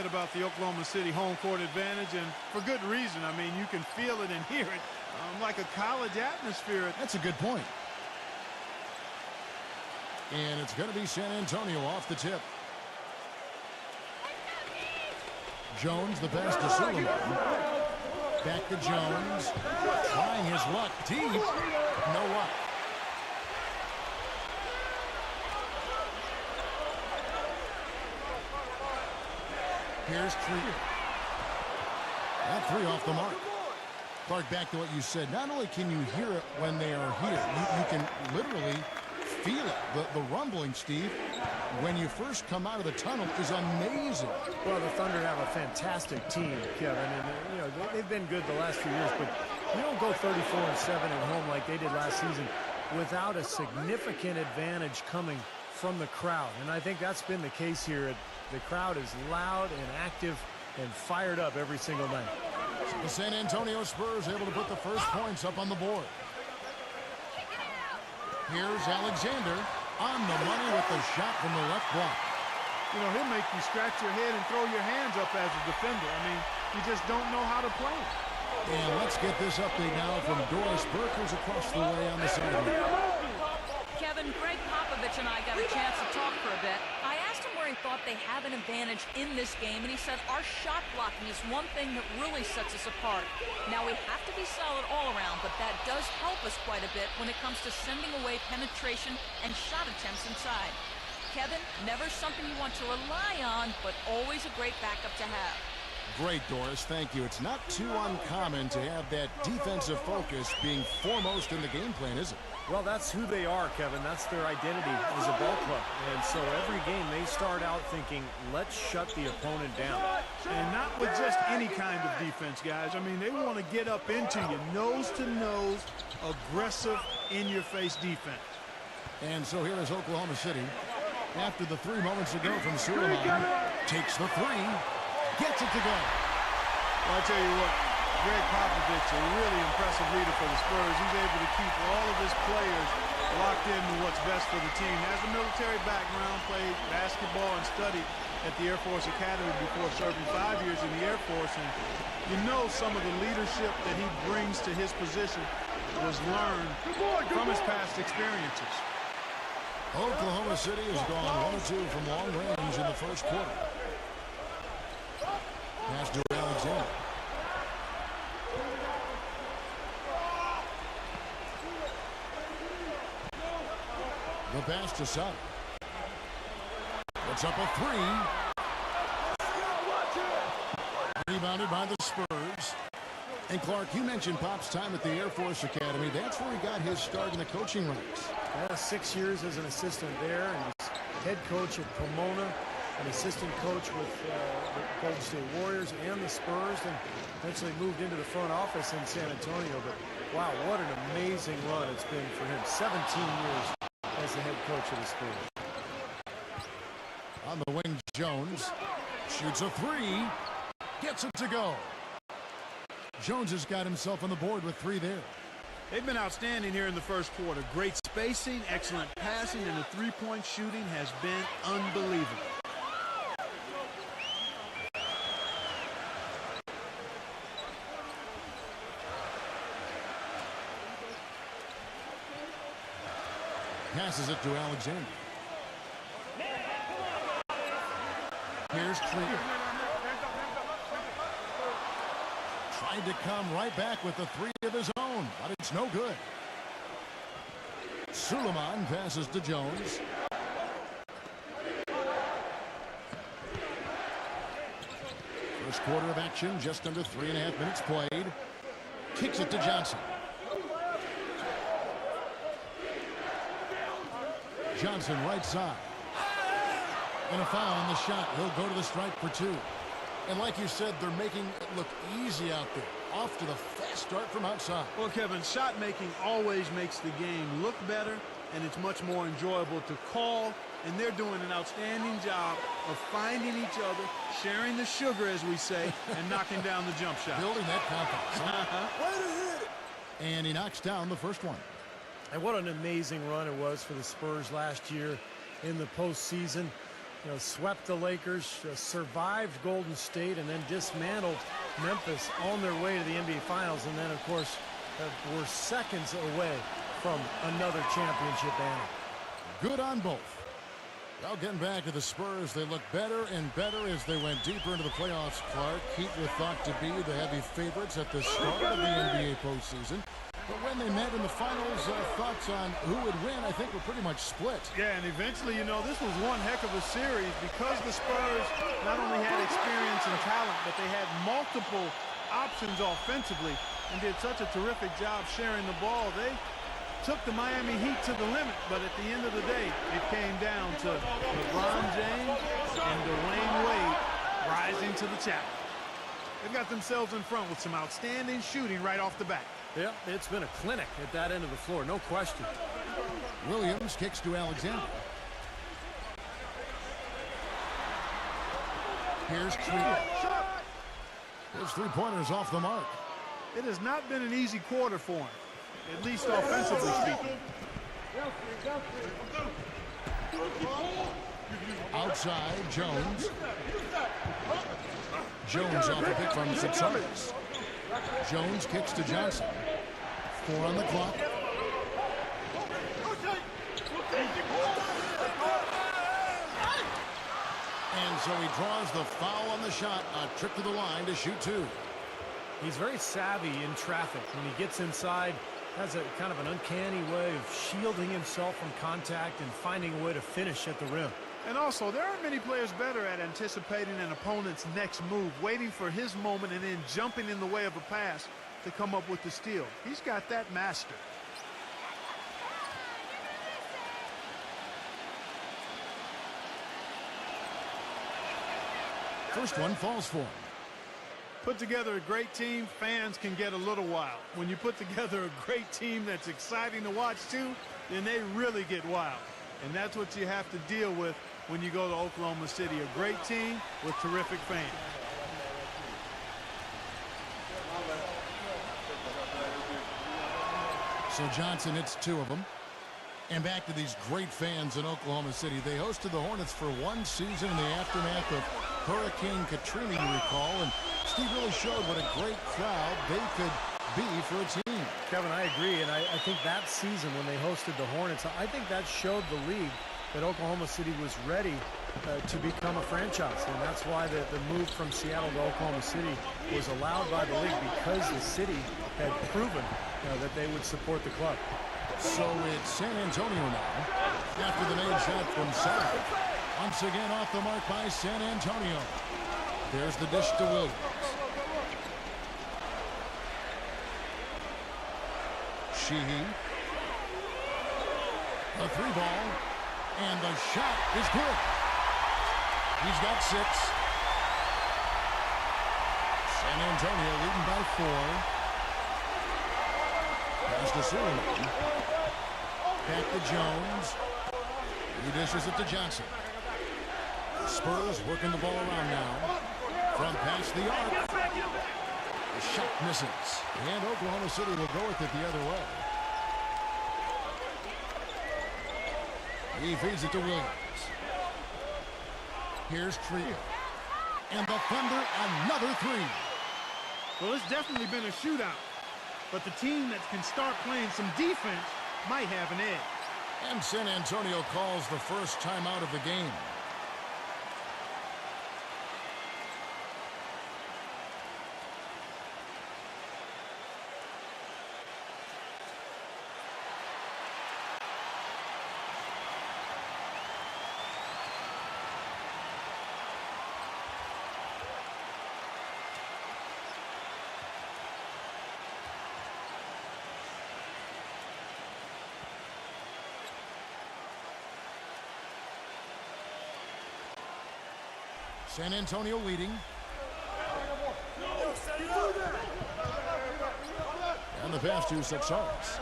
about the Oklahoma City home court advantage, and for good reason. I mean, you can feel it and hear it like a college atmosphere. That's a good point. And it's going to be San Antonio off the tip. Jones, the pass to Suleiman. Back to Jones. Trying his luck deep. No luck. Here's Krieger. That three off the mark. Clark, back to what you said. Not only can you hear it when they are here, you can literally feel it. The rumbling, Steve, when you first come out of the tunnel is amazing. Well, the Thunder have a fantastic team, Kevin, and they've been good the last few years, but you don't go 34-7 at home like they did last season without a significant advantage coming from the crowd, and I think that's been the case here. The crowd is loud and active and fired up every single night. So the San Antonio Spurs able to put the first points up on the board. Here's Alexander on the money with the shot from the left block. You know, he'll make you scratch your head and throw your hands up as a defender. I mean, you just don't know how to play it. And let's get this update now from Doris Burke, who's across the way on the sideline. Kevin, Greg Popovich and I got a chance to talk for a bit. I asked him where he thought they have an advantage in this game, and he said our shot blocking is one thing that really sets us apart. Now, we have to be solid all around, but that does help us quite a bit when it comes to sending away penetration and shot attempts inside. Kevin, never something you want to rely on, but always a great backup to have. Great, Doris. Thank you. It's not too uncommon to have that defensive focus being foremost in the game plan, is it? Well, that's who they are, Kevin. That's their identity as a ball club. And so every game they start out thinking, let's shut the opponent down. And not with just any kind of defense, guys. I mean, they want to get up into you, nose-to-nose, aggressive, in-your-face defense. And so here is Oklahoma City. After the 3 moments ago from Suleiman, takes the three, gets it to go. Well, I tell you what, Greg Popovich, a really impressive leader for the Spurs. He's able to keep all of his players locked into what's best for the team. Has a military background, played basketball and studied at the Air Force Academy before serving 5 years in the Air Force. And you know some of the leadership that he brings to his position was learned from his past experiences. Oklahoma City has gone 1-2 from long range in the first quarter. Pass to Alexander. The pass to Sutter. Puts up a three. Rebounded by the Spurs. And Clark, you mentioned Pop's time at the Air Force Academy. That's where he got his start in the coaching ranks. 6 years as an assistant there, and he's head coach at Pomona, an assistant coach with the Golden State Warriors and the Spurs, and eventually moved into the front office in San Antonio. But wow, what an amazing run it's been for him. 17 years as the head coach of the Spurs. On the wing, Jones shoots a three, gets it to go. Jones has got himself on the board with 3 there. They've been outstanding here in the first quarter. Great spacing, excellent passing, and the three-point shooting has been unbelievable. Passes it to Alexander. Here's Krieger. Tried to come right back with the 3 of his own, but it's no good. Suleiman passes to Jones. First quarter of action, just under 3.5 minutes played. Kicks it to Johnson. Johnson right side. And a foul on the shot. He'll go to the stripe for 2. And like you said, they're making it look easy out there. Off to the fast start from outside. Well, Kevin, shot making always makes the game look better, and it's much more enjoyable to call. And they're doing an outstanding job of finding each other, sharing the sugar, as we say, and knocking down the jump shot. Building that confidence. And he knocks down the first one. And what an amazing run it was for the Spurs last year in the postseason. swept the Lakers, survived Golden State, and then dismantled Memphis on their way to the NBA Finals. And then, of course, were seconds away from another championship banner. Good on both. Now getting back to the Spurs, they look better and better as they went deeper into the playoffs, Clark. Heat were thought to be the heavy favorites at the start of the NBA postseason. But when they met in the finals, thoughts on who would win, I think, were pretty much split. Yeah, and eventually, this was one heck of a series because the Spurs not only had experience and talent, but they had multiple options offensively and did such a terrific job sharing the ball. They took the Miami Heat to the limit, but at the end of the day, it came down to LeBron James and Dwayne Wade rising to the challenge. They've got themselves in front with some outstanding shooting right off the bat. Yeah, it's been a clinic at that end of the floor, no question. Williams kicks to Alexander. Here's Trio. His three-pointers off the mark. It has not been an easy quarter for him, at least offensively speaking. Outside, Jones. Jones off a pick from Sixers. Jones kicks to Johnson. 4 on the clock. And so he draws the foul on the shot. A trip to the line to shoot 2. He's very savvy in traffic. When he gets inside, has a kind of an uncanny way of shielding himself from contact and finding a way to finish at the rim. And also, there aren't many players better at anticipating an opponent's next move, waiting for his moment and then jumping in the way of a pass to come up with the steal. He's got that mastered. First one falls for him. Put together a great team, fans can get a little wild. When you put together a great team that's exciting to watch too, then they really get wild. And that's what you have to deal with when you go to Oklahoma City. A great team with terrific fans. So Johnson hits 2 of them. And back to these great fans in Oklahoma City. They hosted the Hornets for 1 season in the aftermath of Hurricane Katrina, you recall. And Steve really showed what a great crowd they could be for a team. Kevin, I agree, and I think that season when they hosted the Hornets, I think that showed the league that Oklahoma City was ready to become a franchise, and that's why the move from Seattle to Oklahoma City was allowed by the league, because the city had proven that they would support the club. So it's San Antonio now, after the made shot from side. Once again off the mark by San Antonio. There's the dish to Williams. Sheehy. The 3 ball. And the shot is good. He's got 6. San Antonio leading by 4. Pass to Suleiman. Back to Jones. He dishes it to Johnson. Spurs working the ball around now. From past the arc. The shot misses. And Oklahoma City will go with it the other way. He feeds it to Williams. Here's Trio. And the Thunder, another 3. Well, it's definitely been a shootout. But the team that can start playing some defense might have an edge. And San Antonio calls the first timeout of the game. San Antonio leading. And the pass to Sixers.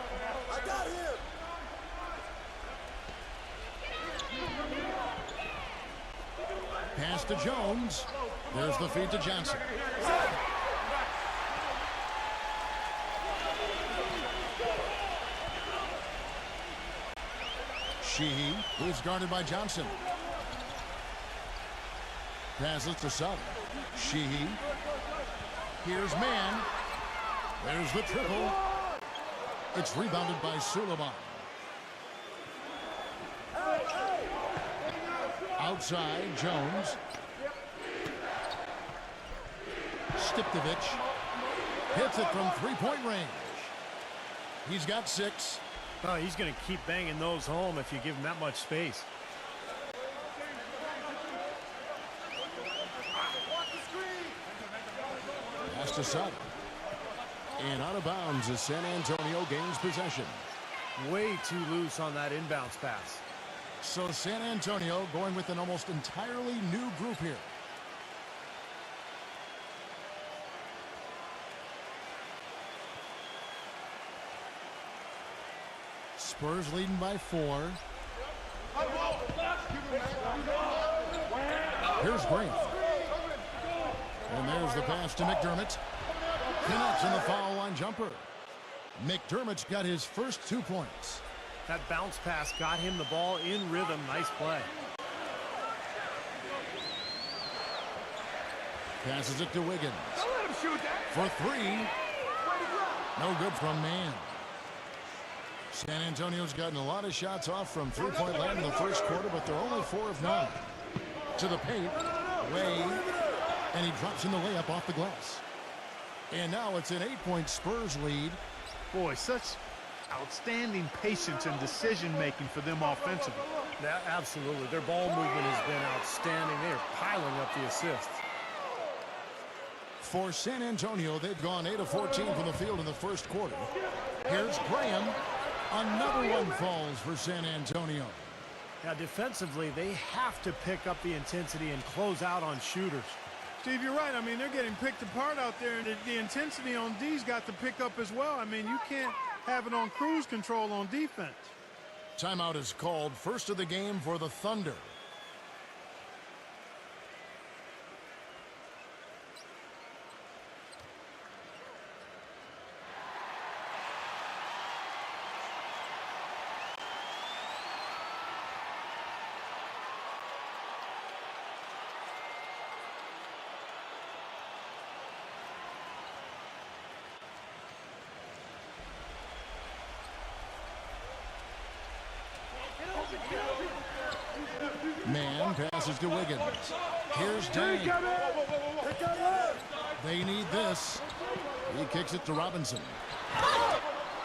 Pass to Jones. There's the feed to Johnson. Sheehy, who's guarded by Johnson. Passes to Sutton. Sheehy. Here's man. There's the triple. It's rebounded by Suleiman. Outside, Jones. Stiptovich hits it from three-point range. He's got 6. Oh, he's going to keep banging those home if you give him that much space. Pass to Sutton. And out of bounds as San Antonio gains possession. Way too loose on that inbounds pass. So San Antonio going with an almost entirely new group here. Spurs leading by 4. Here's Green. And there's the pass to McDermott. Connects in the foul line jumper. McDermott's got his first 2 points. That bounce pass got him the ball in rhythm. Nice play. Passes it to Wiggins. For 3. No good from man. San Antonio's gotten a lot of shots off from three-point land in the first quarter, but they're only 4 of 9. To the paint. Way. And he drops in the layup off the glass. And now it's an 8-point Spurs lead. Boy, such outstanding patience and decision-making for them offensively. Yeah, absolutely. Their ball movement has been outstanding. They are piling up the assists. For San Antonio, they've gone 8 of 14 from the field in the first quarter. Here's Graham. Another one falls for San Antonio. Now, defensively, they have to pick up the intensity and close out on shooters. Steve, you're right. I mean, they're getting picked apart out there, and the intensity on D's got to pick up as well. I mean, you can't have it on cruise control on defense. Timeout is called. First of the game for the Thunder. Man passes to Wiggins. Here's Dang. They need this. He kicks it to Robinson.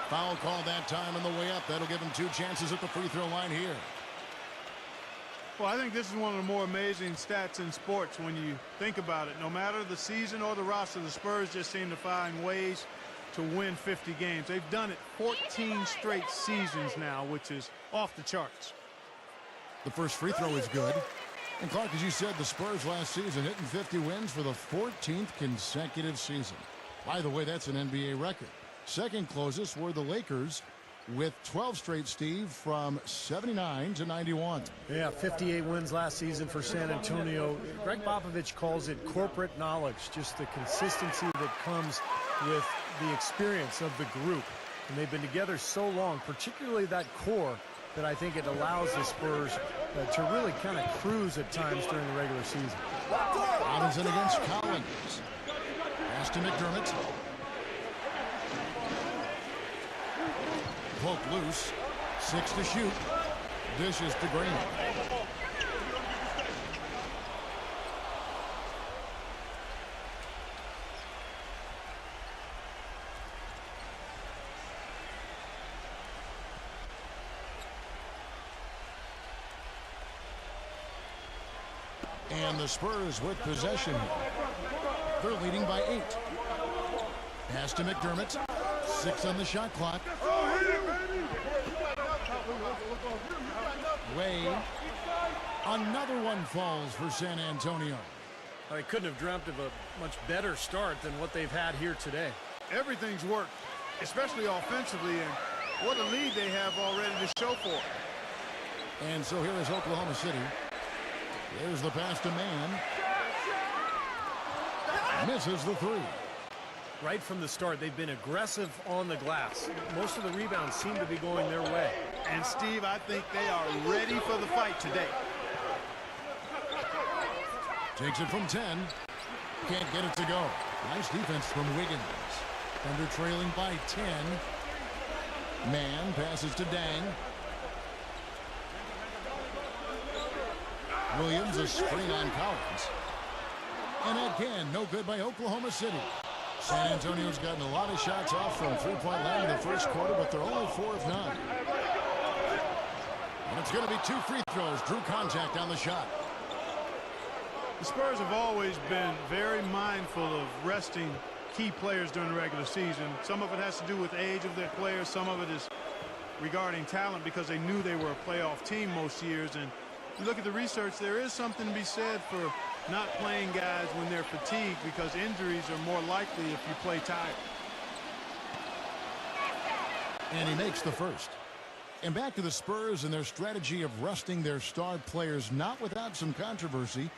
Foul call that time on the way up. That'll give him 2 chances at the free throw line here. Well, I think this is one of the more amazing stats in sports when you think about it. No matter the season or the roster, the Spurs just seem to find ways to win 50 games. They've done it 14 straight seasons now, which is off the charts. The first free throw is good. And Clark, as you said, the Spurs last season hitting 50 wins for the 14th consecutive season. By the way, that's an NBA record. Second closest were the Lakers with 12 straight, Steve, from 79 to 91. Yeah, 58 wins last season for San Antonio. Greg Popovich calls it corporate knowledge, just the consistency that comes with the experience of the group. And they've been together so long, particularly that core, that I think it allows the Spurs to really kind of cruise at times during the regular season. Robinson against Collins. Pass to McDermott. Poked loose. 6 to shoot. Dishes to Green. And the Spurs with possession. They're leading by 8. Pass to McDermott. 6 on the shot clock. Way. Another one falls for San Antonio. They couldn't have dreamt of a much better start than what they've had here today. Everything's worked, especially offensively, and what a lead they have already to show for it. And so here is Oklahoma City. There's the pass to Man. Misses the 3. Right from the start, they've been aggressive on the glass. Most of the rebounds seem to be going their way. And, Steve, I think they are ready for the fight today. Takes it from 10. Can't get it to go. Nice defense from Wiggins. Thunder trailing by 10. Man passes to Dang. Williams, a screen on Collins. And again, no good by Oklahoma City. San Antonio's gotten a lot of shots off from three-point line in the first quarter, but they're only 4 of 9. And it's going to be 2 free throws. Drew contact on the shot. The Spurs have always been very mindful of resting key players during the regular season. Some of it has to do with the age of their players. Some of it is regarding talent because they knew they were a playoff team most years. And you look at the research, there is something to be said for not playing guys when they're fatigued because injuries are more likely if you play tired. And he makes the first. And back to the Spurs and their strategy of resting their star players, not without some controversy.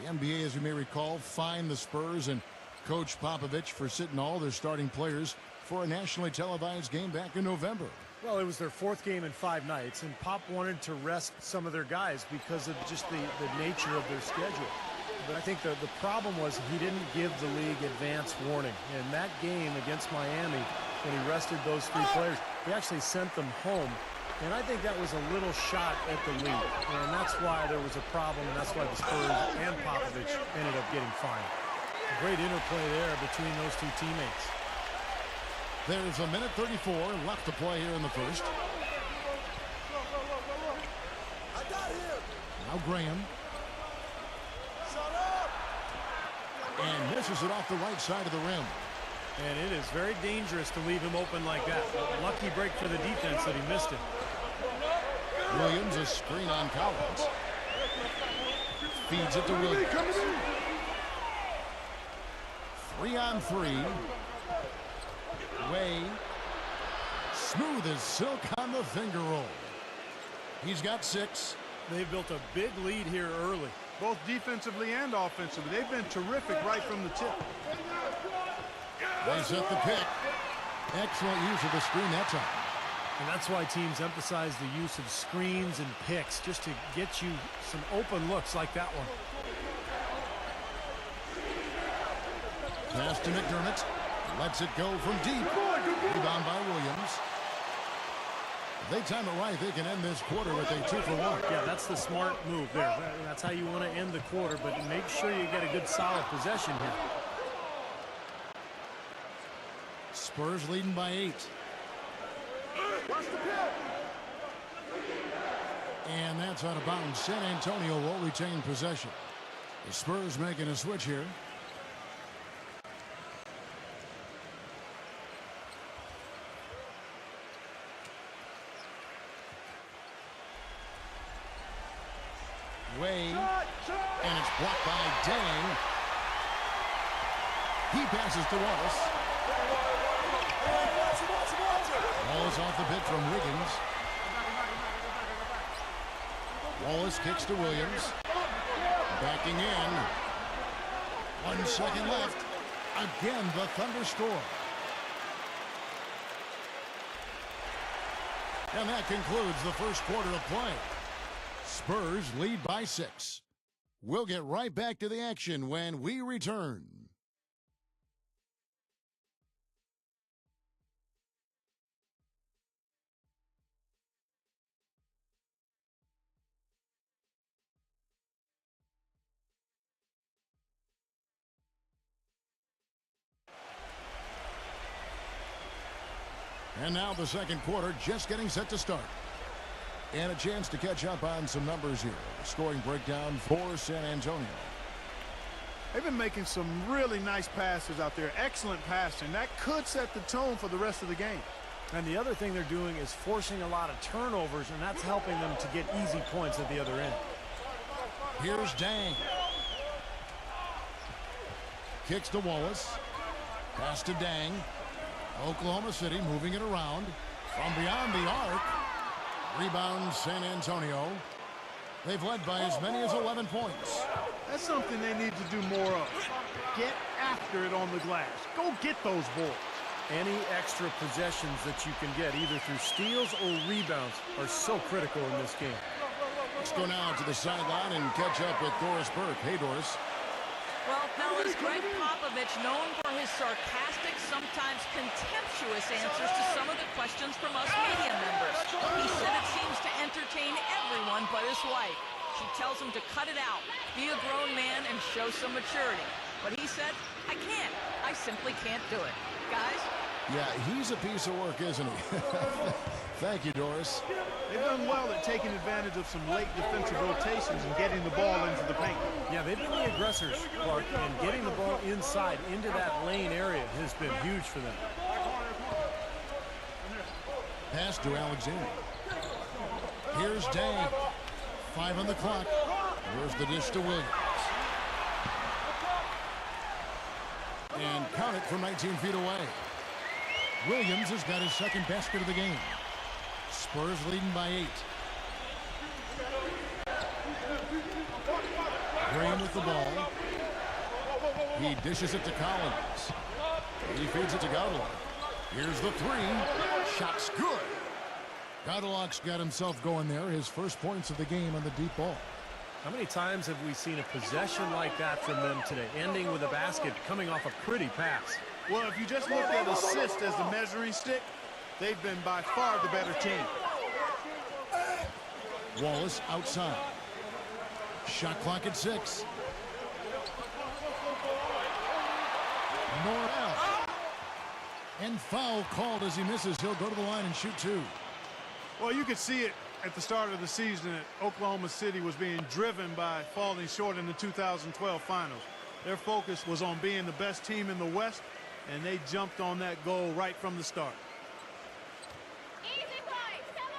The NBA, as you may recall, fined the Spurs and Coach Popovich for sitting all their starting players for a nationally televised game back in November. Well, it was their 4th game in 5 nights, and Pop wanted to rest some of their guys because of just the nature of their schedule. But I think the problem was he didn't give the league advance warning. In that game against Miami, when he rested those 3 players, he actually sent them home. And I think that was a little shot at the league. And that's why there was a problem, and that's why the Spurs and Popovich ended up getting fined. Great interplay there between those 2 teammates. There's a minute 34 left to play here in the first. Now Graham. And misses it off the right side of the rim. And it is very dangerous to leave him open like that. Lucky break for the defense that he missed it. Williams, a screen on Collins. Feeds it to Williams. 3-on-3. Way. Smooth as silk on the finger roll. He's got 6. They've built a big lead here early. Both defensively and offensively. They've been terrific right from the tip. They set the pick. Excellent use of the screen that time. And that's why teams emphasize the use of screens and picks, just to get you some open looks like that one. Pass to McDermott. Lets it go from deep. Rebound by Williams. If they time it right, they can end this quarter with a 2-for-1. Yeah, that's the smart move there. That's how you want to end the quarter, but make sure you get a good solid possession here. Spurs leading by 8. And that's out of bounds. San Antonio will retain possession. The Spurs making a switch here. Way. And it's blocked by Dang. He passes to Wallace. Wallace off the pit from Wiggins. Wallace kicks to Williams. Backing in. 1 second left. Again, the Thunder score. And that concludes the first quarter of play. Spurs lead by 6. We'll get right back to the action when we return. And now the second quarter just getting set to start. And a chance to catch up on some numbers here. Scoring breakdown for San Antonio. They've been making some really nice passes out there. Excellent passing. That could set the tone for the rest of the game. And the other thing they're doing is forcing a lot of turnovers, and that's helping them to get easy points at the other end. Here's Dang. Kicks to Wallace. Pass to Dang. Oklahoma City moving it around. From beyond the arc. Rebound San Antonio. They've led by as many as 11 points. That's something they need to do more of. Get after it on the glass. Go get those balls. Any extra possessions that you can get, either through steals or rebounds, are so critical in this game. Let's go now to the sideline and catch up with Doris Burke. Hey, Doris. Well, fellas, Greg Popovich, known for his sarcastic, sometimes contemptuous answers to some of the questions from us media members. He said it seems to entertain everyone but his wife. She tells him to cut it out, be a grown man, and show some maturity. But he said, I can't. I simply can't do it. Guys? Yeah, he's a piece of work, isn't he? Thank you, Doris. They've done well at taking advantage of some late defensive rotations and getting the ball into the paint. Yeah, they've been the aggressors, Clark, and getting the ball inside into that lane area has been huge for them. Pass to Alexander. Here's Day. 5 on the clock. Where's the dish to Williams? And count it from 19 feet away. Williams has got his second basket of the game. Spurs leading by 8. Graham with the ball. He dishes it to Collins. He feeds it to Gaudelak. Here's the 3. Shot's good. Gaudelak's got himself going there. His first points of the game on the deep ball. How many times have we seen a possession like that from them today, ending with a basket coming off a pretty pass? Well, if you just look at assist as the measuring stick, they've been by far the better team. Wallace outside. Shot clock at 6. Norrell. And foul called as he misses. He'll go to the line and shoot 2. Well, you could see it at the start of the season that Oklahoma City was being driven by falling short in the 2012 finals. Their focus was on being the best team in the West, and they jumped on that goal right from the start. Easy play, come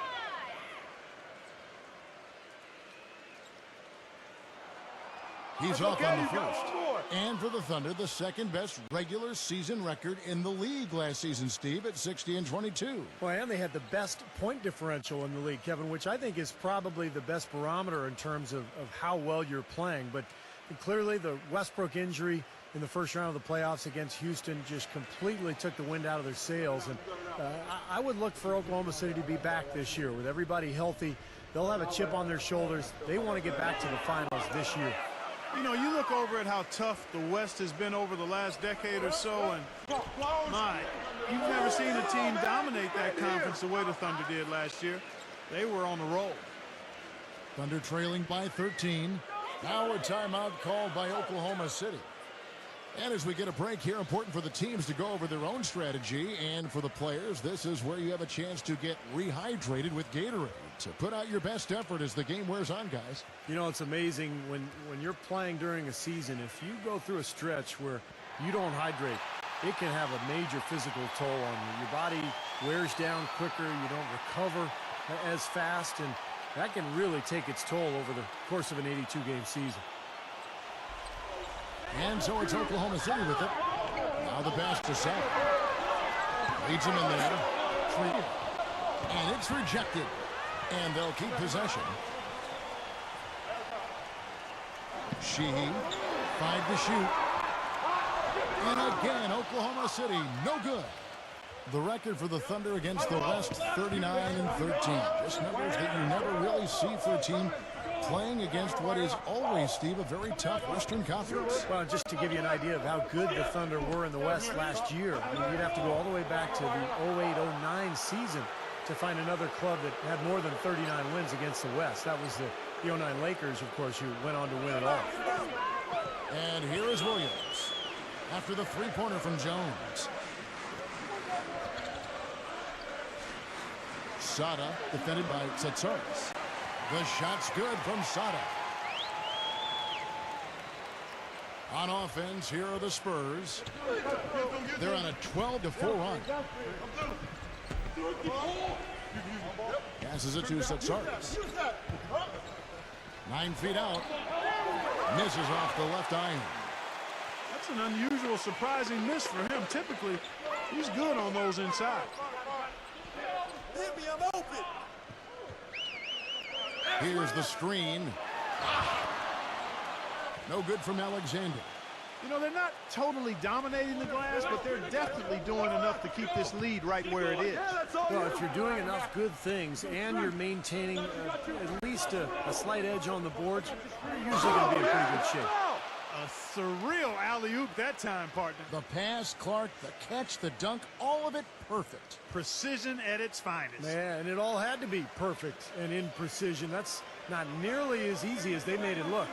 on! He's off on the first. And for the Thunder, the second best regular season record in the league last season, Steve, at 60-22. Well, and they had the best point differential in the league, Kevin, which I think is probably the best barometer in terms of how well you're playing. But clearly the Westbrook injury in the first round of the playoffs against Houston just completely took the wind out of their sails. And I would look for Oklahoma City to be back this year. With everybody healthy, they'll have a chip on their shoulders. They want to get back to the finals this year. You know, you look over at how tough the West has been over the last decade or so, and my, you've never seen a team dominate that conference the way the Thunder did last year. They were on the roll. Thunder trailing by 13. Now a timeout called by Oklahoma City. And as we get a break here, important for the teams to go over their own strategy, and for the players, this is where you have a chance to get rehydrated with Gatorade to put out your best effort as the game wears on, guys. You know, it's amazing when you're playing during a season, if you go through a stretch where you don't hydrate, it can have a major physical toll on you. Your body wears down quicker, you don't recover as fast, and that can really take its toll over the course of an 82-game season. And so it's Oklahoma City with it. Now the pass to Seth. Leads him in there. 3. And it's rejected. And they'll keep possession. Sheehy. 5 to shoot. And again, Oklahoma City, no good. The record for the Thunder against the West, 39-13. Just numbers that you never really see for a team playing against what is always, Steve, a very tough Western Conference. Well, just to give you an idea of how good the Thunder were in the West last year, I mean, you'd have to go all the way back to the 08-09 season to find another club that had more than 39 wins against the West. That was the 09 Lakers, of course, who went on to win it all. And here is Williams after the three-pointer from Jones. Sada defended by Tsatsaris. The shot's good from Sada. On offense, here are the Spurs. They're on a 12-4 run. Passes it to Tsatsaris. 9 feet out. Misses off the left iron. That's an unusual, surprising miss for him. Typically, he's good on those inside. Hit me, I'm open. Here's the screen. No good from Alexander. You know, they're not totally dominating the glass, but they're definitely doing enough to keep this lead right where it is. Well, if you're doing enough good things and you're maintaining at least a slight edge on the boards, you're usually going to be in pretty good shape. A surreal alley-oop that time, partner. The pass, Clark, the catch, the dunk, all of it perfect. Precision at its finest. Man, and it all had to be perfect and in precision. That's not nearly as easy as they made it look.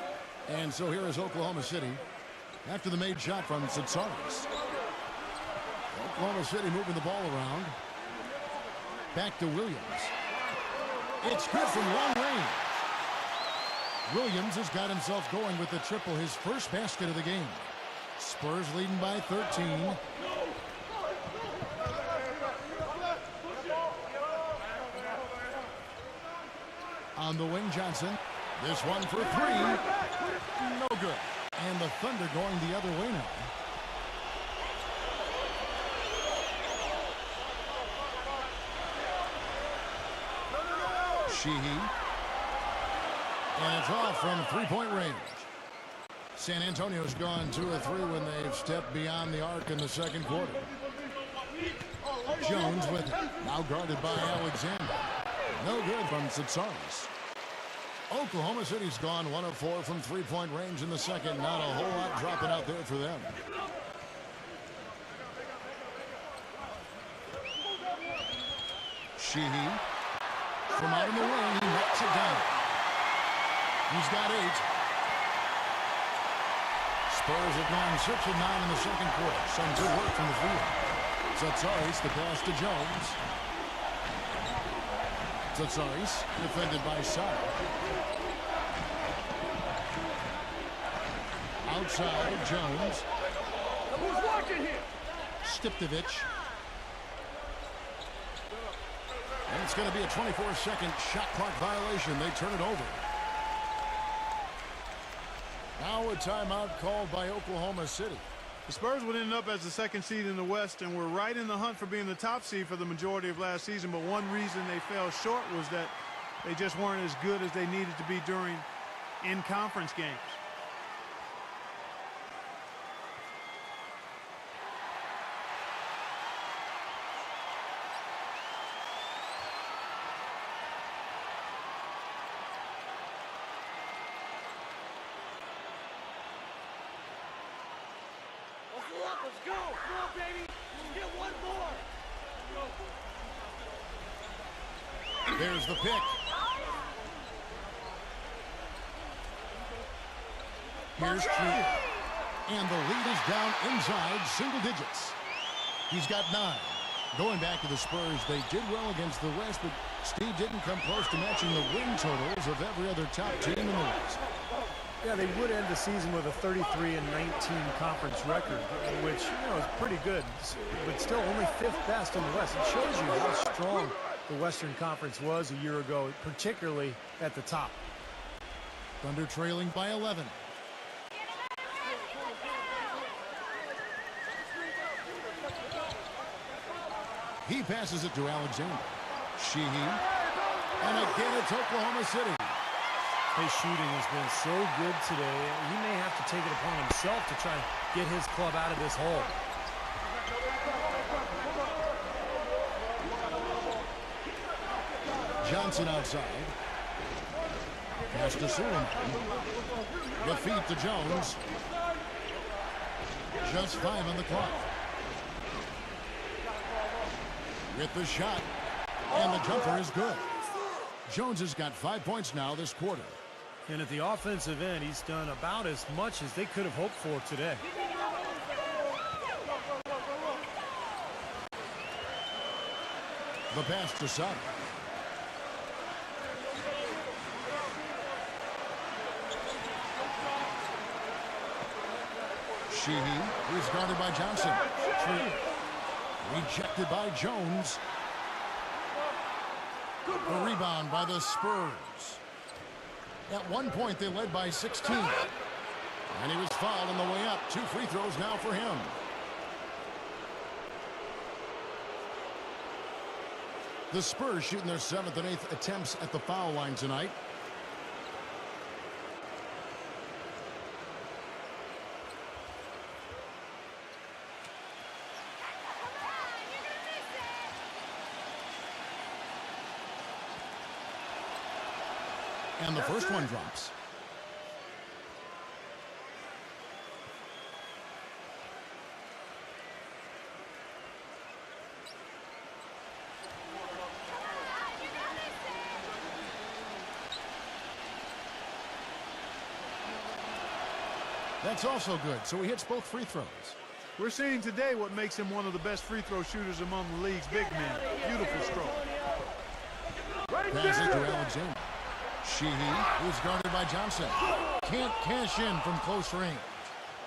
And so here is Oklahoma City after the made shot from Tsitsaris. Oklahoma City moving the ball around. Back to Williams. It's good from long range. Williams has got himself going with the triple, his first basket of the game. Spurs leading by 13. On the wing, Johnson. This one for three. No good. And the Thunder going the other way now. Sheehy. And it's off from three-point range. San Antonio's gone 2 of 3 when they've stepped beyond the arc in the second quarter. Jones with it. Now guarded by Alexander. No good from Tsitsaris. Oklahoma City's gone 1 of 4 from three-point range in the second. Not a whole lot dropping out there for them. Sheehy. From out in the wing, he knocks it down. He's got 8. Spurs have gone 6 of 9 in the second quarter. Some good work from the field. Tsitsaris, the pass to Jones. Tsitsaris, defended by Sara. Outside, Jones. Who's watching here? Stiptovich. And it's going to be a 24-second shot clock violation. They turn it over. Now a timeout called by Oklahoma City. The Spurs would end up as the second seed in the West and were right in the hunt for being the top seed for the majority of last season. But one reason they fell short was that they just weren't as good as they needed to be during in-conference games. Let's go. Come on, baby. Get one more. There's the pick. Here's Tree. And the lead is down inside single digits. He's got 9. Going back to the Spurs, they did well against the West, but Steve didn't come close to matching the win totals of every other top team in the West. Yeah, they would end the season with a 33-19 conference record, which, is pretty good, but still only 5th best in the West. It shows you how strong the Western Conference was a year ago, particularly at the top. Thunder trailing by 11. He passes it to Alexander. Sheehy. And again, it's Oklahoma City. His shooting has been so good today. He may have to take it upon himself to try and get his club out of this hole. Johnson outside. Pass to Suleiman. The feed to Jones. Just 5 on the clock. With the shot. And the jumper is good. Jones has got 5 points now this quarter. And at the offensive end, he's done about as much as they could have hoped for today. The pass to Sara. Sheehy is guarded by Johnson. Rejected by Jones. The rebound by the Spurs. At one point, they led by 16. And he was fouled on the way up. 2 free throws now for him. The Spurs shooting their 7th and 8th attempts at the foul line tonight. And the first one drops. That's also good. So he hits both free throws. We're seeing today what makes him one of the best free throw shooters among the league's big men. Beautiful stroke. Pass it to Alexander. Sheehy, who's guarded by Johnson. Can't cash in from close range.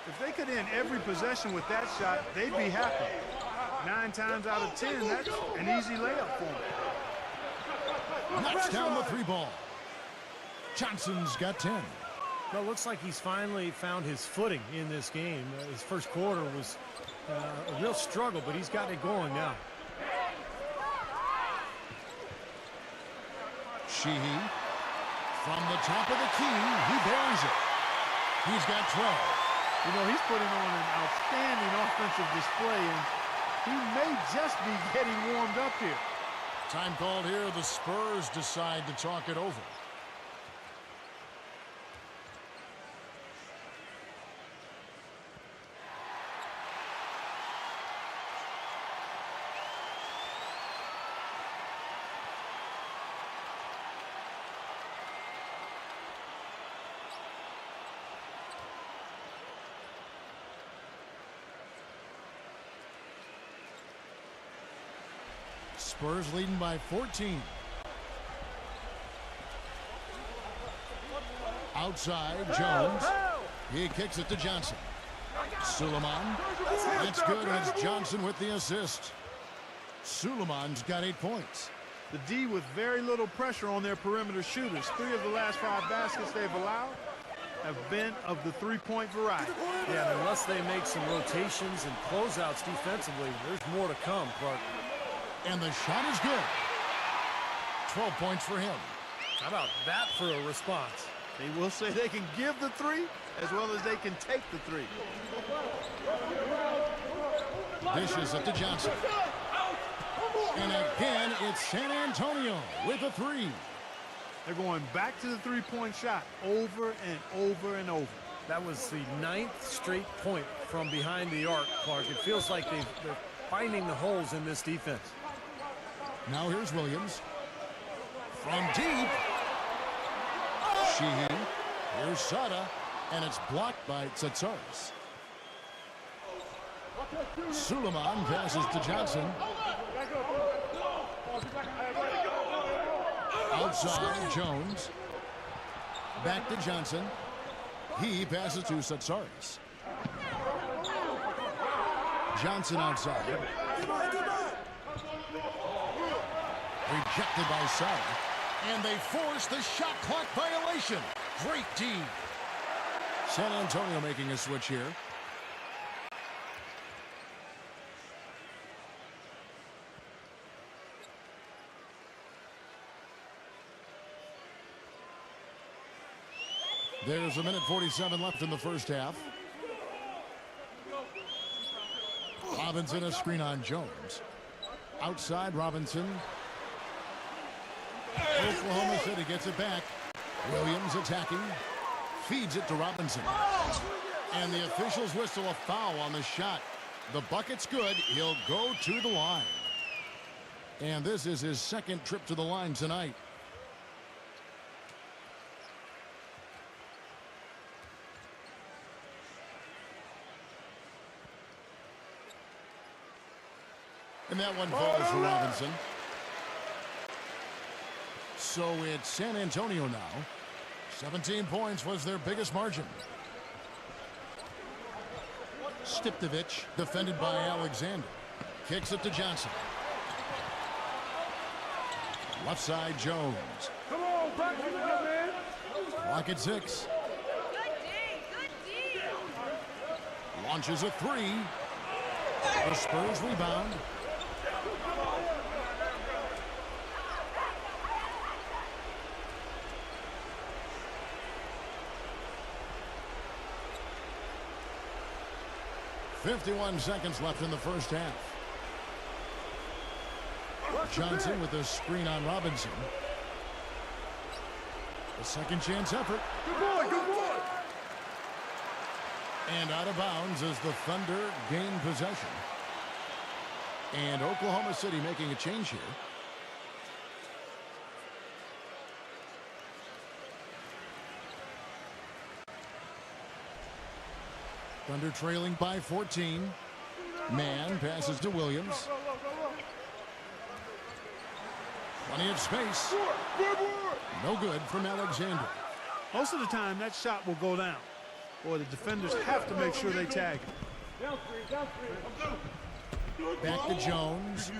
If they could end every possession with that shot, they'd be happy. 9 times out of 10, that's an easy layup for them. Knocks down the 3 ball. Johnson's got 10. Well, it looks like he's finally found his footing in this game. His first quarter was a real struggle, but he's gotten it going now. Sheehy, from the top of the key, he buries it. He's got 12. You know, he's putting on an outstanding offensive display, and he may just be getting warmed up here. Time called here. The Spurs decide to talk it over. Spurs leading by 14. Outside, Jones. He kicks it to Johnson. Suleiman. That's good, and it's Johnson with the assist. Suleiman's got 8 points. The D with very little pressure on their perimeter shooters. 3 of the last 5 baskets they've allowed have been of the 3-point variety. Yeah, unless they make some rotations and closeouts defensively, there's more to come, Clark. And the shot is good. 12 points for him. How about that for a response? They will say they can give the 3 as well as they can take the 3. Dishes it to Johnson. And again, it's San Antonio with a 3. They're going back to the 3-point shot over and over and over. That was the 9th straight point from behind the arc, Clark. It feels like they're finding the holes in this defense. Now here's Williams. From deep. Sheehy. Here's Sada. And it's blocked by Tsatsaris. Suleiman passes to Johnson. Outside, Jones. Back to Johnson. He passes to Tsatsaris. Johnson outside. Rejected by Sada. And they force the shot clock violation. Great D. San Antonio making a switch here. There's a minute 47 left in the first half. Robinson, a screen on Jones. Outside, Robinson. Oklahoma City gets it back. Williams attacking. Feeds it to Robinson. And the officials whistle a foul on the shot. The bucket's good. He'll go to the line. And this is his second trip to the line tonight. And that one falls for Robinson. So it's San Antonio now. 17 points was their biggest margin. Stiptovich, defended by Alexander. Kicks it to Johnson. Left side, Jones. Come on, back to the man. Clock at 6. Good D, good D. Launches a 3. The Spurs rebound. .51 seconds left in the first half. Johnson with a screen on Robinson. A second chance effort. Good boy, good boy. And out of bounds as the Thunder gain possession. And Oklahoma City making a change here. Thunder trailing by 14. Man passes to Williams. Plenty of space. No good from Alexander. Most of the time, that shot will go down. Or the defenders have to make sure they tag it. Back to Jones.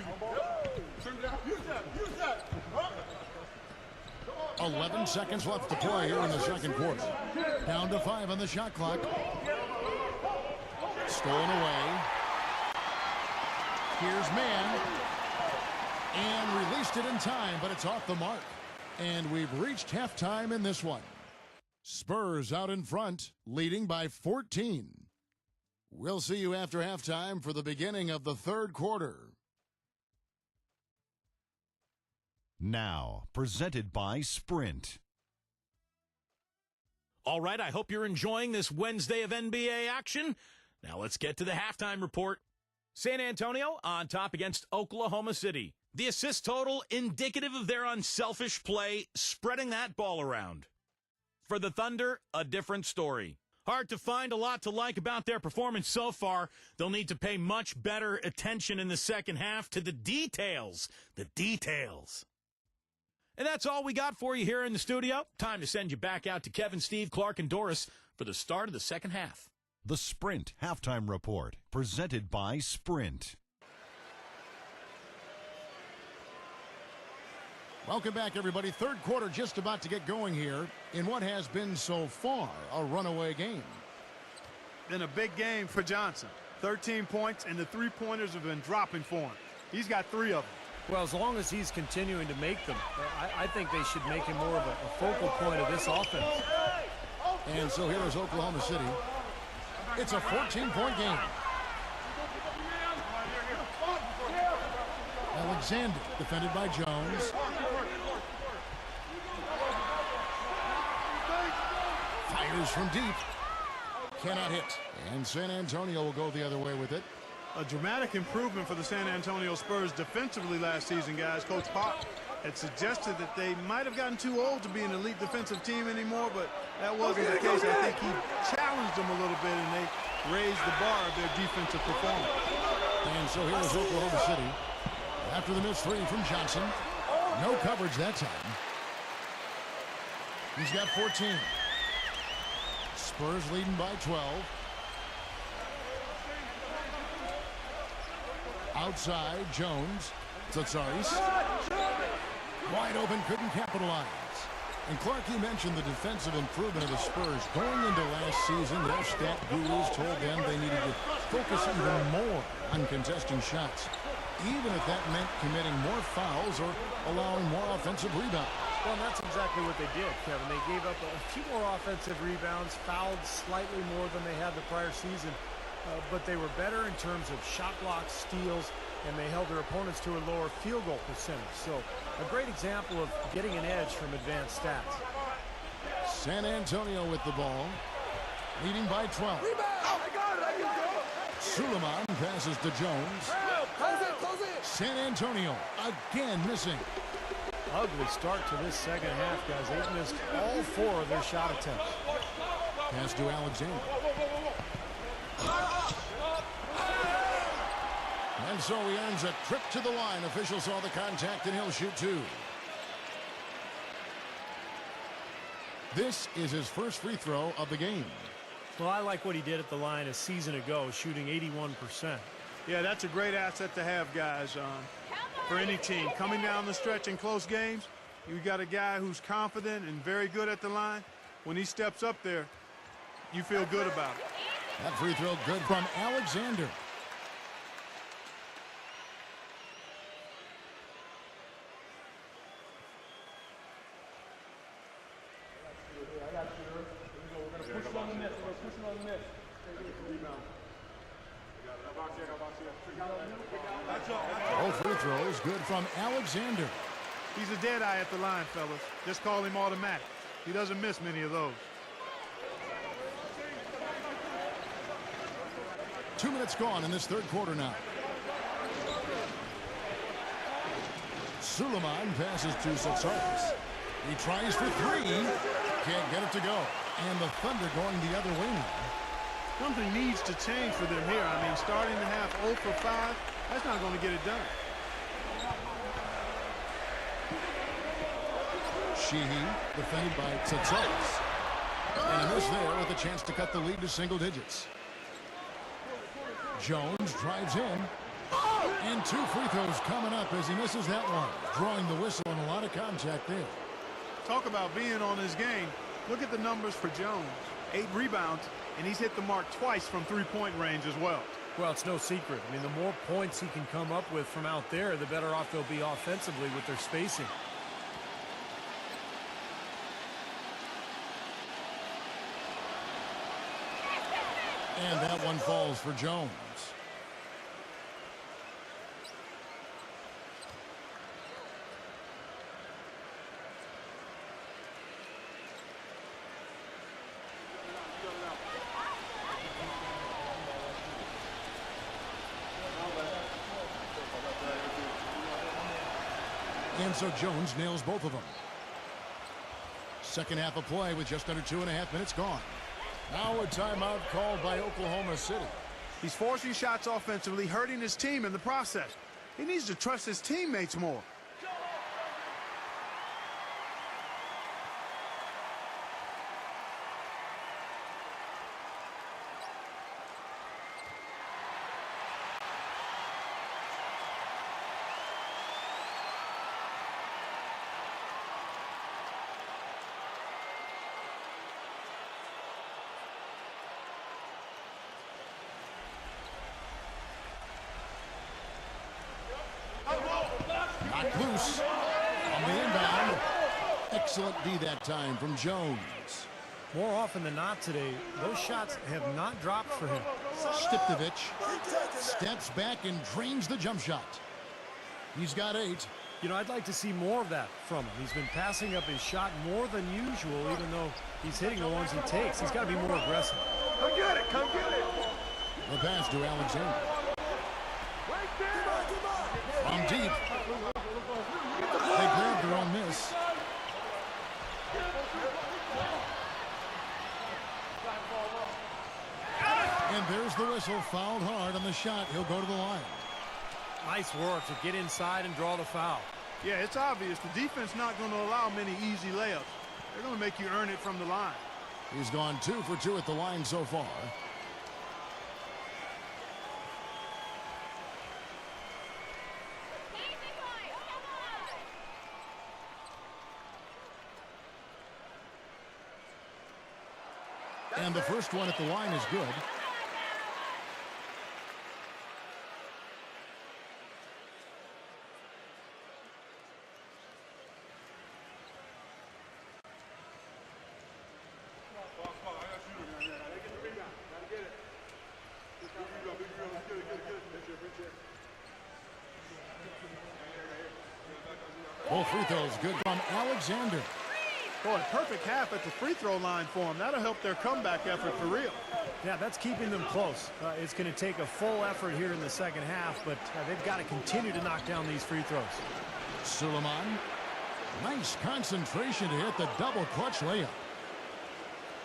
11 seconds left to play here in the second quarter. Down to 5 on the shot clock. Stolen away. Here's Man. And released it in time, but it's off the mark. And we've reached halftime in this one. Spurs out in front, leading by 14. We'll see you after halftime for the beginning of the third quarter. Now, presented by Sprint. All right, I hope you're enjoying this Wednesday of NBA action. Now let's get to the halftime report. San Antonio on top against Oklahoma City. The assist total indicative of their unselfish play, spreading that ball around. For the Thunder, a different story. Hard to find a lot to like about their performance so far. They'll need to pay much better attention in the second half to the details. The details. And that's all we got for you here in the studio. Time to send you back out to Kevin, Steve, Clark, and Doris for the start of the second half. The Sprint Halftime Report, presented by Sprint. Welcome back, everybody. Third quarter just about to get going here in what has been so far a runaway game. Been a big game for Johnson. 13 points, and the three-pointers have been dropping for him. He's got 3 of them. Well, as long as he's continuing to make them, I think they should make him more of a focal point of this offense. And so here is Oklahoma City. It's a 14-point game. Alexander defended by Jones. Fires from deep. Cannot hit. And San Antonio will go the other way with it. A dramatic improvement for the San Antonio Spurs defensively last season, guys. Coach Pop had suggested that they might have gotten too old to be an elite defensive team anymore, but that wasn't the case. I think he challenged them a little bit, and they raised the bar of their defensive performance. And so here is Oklahoma City. After the missed 3 from Johnson. No coverage that time. He's got 14. Spurs leading by 12. Outside, Jones. Tsatsouris. Wide open, couldn't capitalize. And Clark, you mentioned the defensive improvement of the Spurs. Going into last season, their stat gurus told them they needed to focus even more on contesting shots, even if that meant committing more fouls or allowing more offensive rebounds. Well, and that's exactly what they did, Kevin. They gave up a few more offensive rebounds, fouled slightly more than they had the prior season, but they were better in terms of shot blocks, steals, and they held their opponents to a lower field goal percentage. So a great example of getting an edge from advanced stats. San Antonio with the ball, leading by 12. Suleiman passes to Jones. Close it. San Antonio again missing. Ugly start to this second half, guys. They've missed all 4 of their shot attempts. Pass to Alexander. And so he earns a trip to the line. Officials saw the contact, and he'll shoot 2. This is his first free throw of the game. Well, I like what he did at the line a season ago, shooting 81%. Yeah, that's a great asset to have, guys, for any team. Coming down the stretch in close games, you got a guy who's confident and very good at the line. When he steps up there, you feel good about it. That free throw good from Alexander. Both free throws good from Alexander. He's a dead eye at the line, fellas. Just call him automatic. He doesn't miss many of those. 2 minutes gone in this third quarter now. Suleiman passes to Tsatsouris. He tries for 3. Can't get it to go. And the Thunder going the other way now. Something needs to change for them here. I mean, starting the half 0 for 5, that's not going to get it done. Sheehy defended by Tsatsaris. And a miss there with a chance to cut the lead to single digits. Jones drives in. And 2 free throws coming up as he misses that one. Drawing the whistle and a lot of contact there. Talk about being on his game. Look at the numbers for Jones. 8 rebounds, and he's hit the mark twice from three-point range as well. Well, it's no secret. I mean, the more points he can come up with from out there, the better off they'll be offensively with their spacing. And that one falls for Jones. And so Jones nails both of them. Second half of play with just under 2.5 minutes gone. Now a timeout called by Oklahoma City. He's forcing shots offensively, hurting his team in the process. He needs to trust his teammates more. Knocked loose on the inbound. Excellent D that time from Jones. More often than not today, those shots have not dropped for him. Stiptovich steps back and drains the jump shot. He's got 8. You know, I'd like to see more of that from him. He's been passing up his shot more than usual, even though he's hitting the ones he takes. He's got to be more aggressive. Come get it, come get it. The pass to Alexander. From deep. They grabbed their own miss. And there's the whistle. Fouled hard on the shot. He'll go to the line. Nice work to get inside and draw the foul. Yeah, it's obvious. The defense not going to allow many easy layups. They're going to make you earn it from the line. He's gone 2 for 2 at the line so far. And the first one at the line is good. Both free throws good from Alexander. Boy, perfect half at the free throw line for him. That'll help their comeback effort for real. Yeah, that's keeping them close. It's going to take a full effort here in the second half, but they've got to continue to knock down these free throws. Suleiman. Nice concentration to hit the double clutch layup.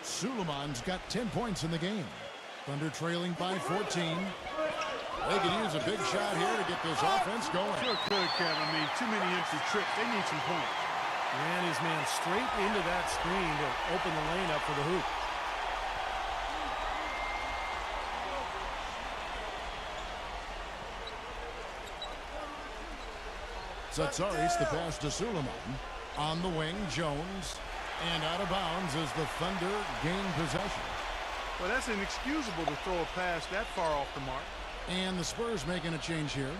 Suleiman's got 10 points in the game. Thunder trailing by 14. They could use a big shot here to get this offense going. Sure could, Kevin. I mean, too many empty trips. They need some points. Ran his man straight into that screen to open the lane up for the hoop. Tsatsaris the pass to Suleiman. On the wing, Jones. And out of bounds as the Thunder gain possession. Well, that's inexcusable to throw a pass that far off the mark. And the Spurs making a change here.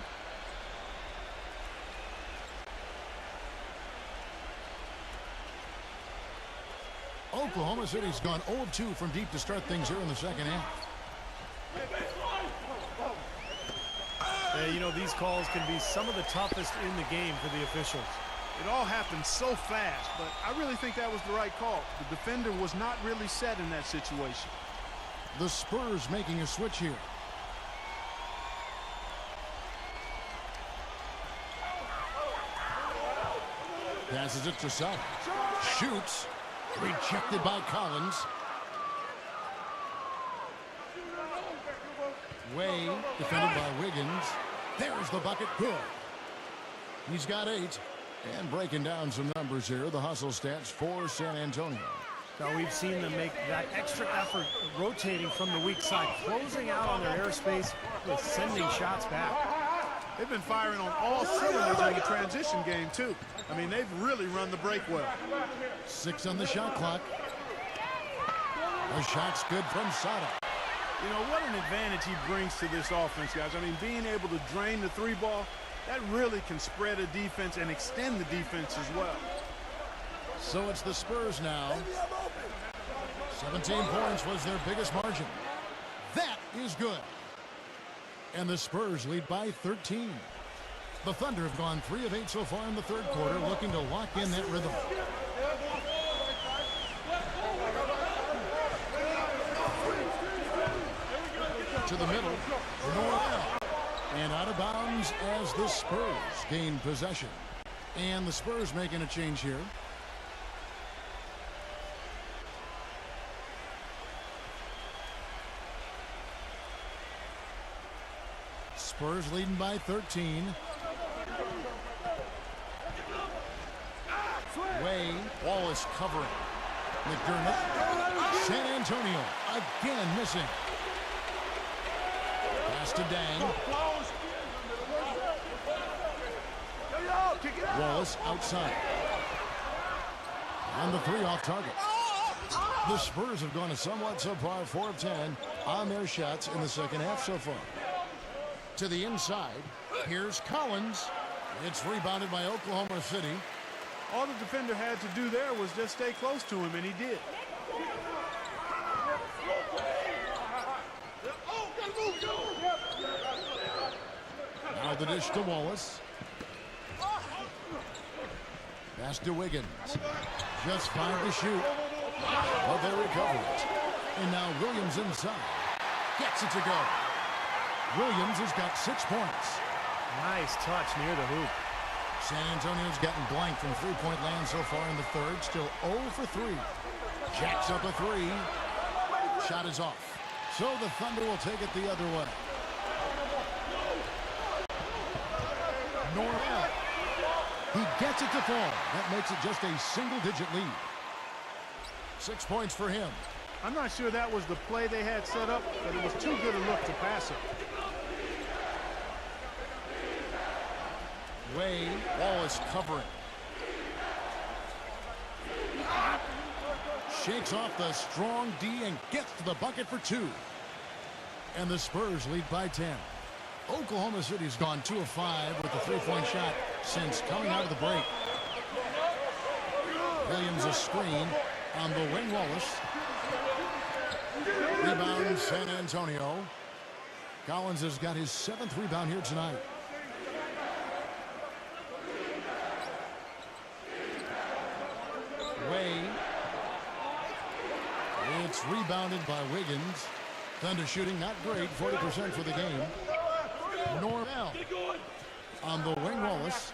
Oklahoma City's gone 0 of 2 from deep to start things here in the second half. Yeah, you know, these calls can be some of the toughest in the game for the officials. It all happened so fast, but I really think that was the right call. The defender was not really set in that situation. The Spurs making a switch here. Passes it to Sutton. Shoots. Rejected by Collins. Way defended by Wiggins. There's the bucket. Good. He's got 8. And breaking down some numbers here, the hustle stats for San Antonio. Now we've seen them make that extra effort rotating from the weak side, closing out on their airspace with sending shots back. They've been firing on all cylinders in the transition game, too. I mean, they've really run the break well. 6 on the shot clock. The shot's good from Sada. You know, what an advantage he brings to this offense, guys. I mean, being able to drain the 3-ball, that really can spread a defense and extend the defense as well. So it's the Spurs now. 17 points was their biggest margin. That is good. And the Spurs lead by 13. The Thunder have gone 3 of 8 so far in the third quarter, looking to lock in that rhythm. To the middle, Norrell. And out of bounds as the Spurs gain possession. And the Spurs making a change here. Spurs leading by 13. Way, Wallace covering. McDermott. San Antonio again missing. Pass to Dang. Wallace outside. And the 3 off target. The Spurs have gone a somewhat subpar 4 of 10 on their shots in the second half so far. To the inside, here's Collins. It's rebounded by Oklahoma City. All the defender had to do there was just stay close to him, and he did. Now the dish to Wallace. Pass to Wiggins. Just 5 to shoot. But they recover it. And now Williams inside. Gets it to go. Williams has got 6 points. Nice touch near the hoop. San Antonio's gotten blank from 3-point land so far in the third. Still 0 for 3. Jacks up a 3. Shot is off. So the Thunder will take it the other way. Norrell. He gets it to fall. That makes it just a single-digit lead. 6 points for him. I'm not sure that was the play they had set up, but it was too good a look to pass it. Way, Wallace covering. Shakes off the strong D and gets to the bucket for 2. And the Spurs lead by 10. Oklahoma City's gone 2 of 5 with the 3-point shot since coming out of the break. Williams a screen on the wing. Wallace. Rebound San Antonio. Collins has got his 7th rebound here tonight. Way. It's rebounded by Wiggins. Thunder shooting not great, 40% for the game. Norrell on the wing. Wallace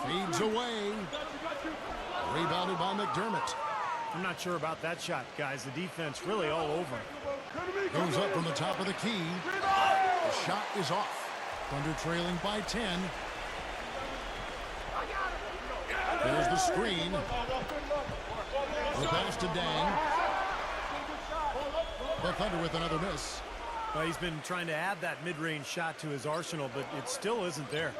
feeds away. Rebounded by McDermott. I'm not sure about that shot, guys. The defense really all over him. Goes up from the top of the key. The shot is off. Thunder trailing by 10. There's the screen. The pass to Dang. The Thunder with another miss. Well, he's been trying to add that mid-range shot to his arsenal, but it still isn't there.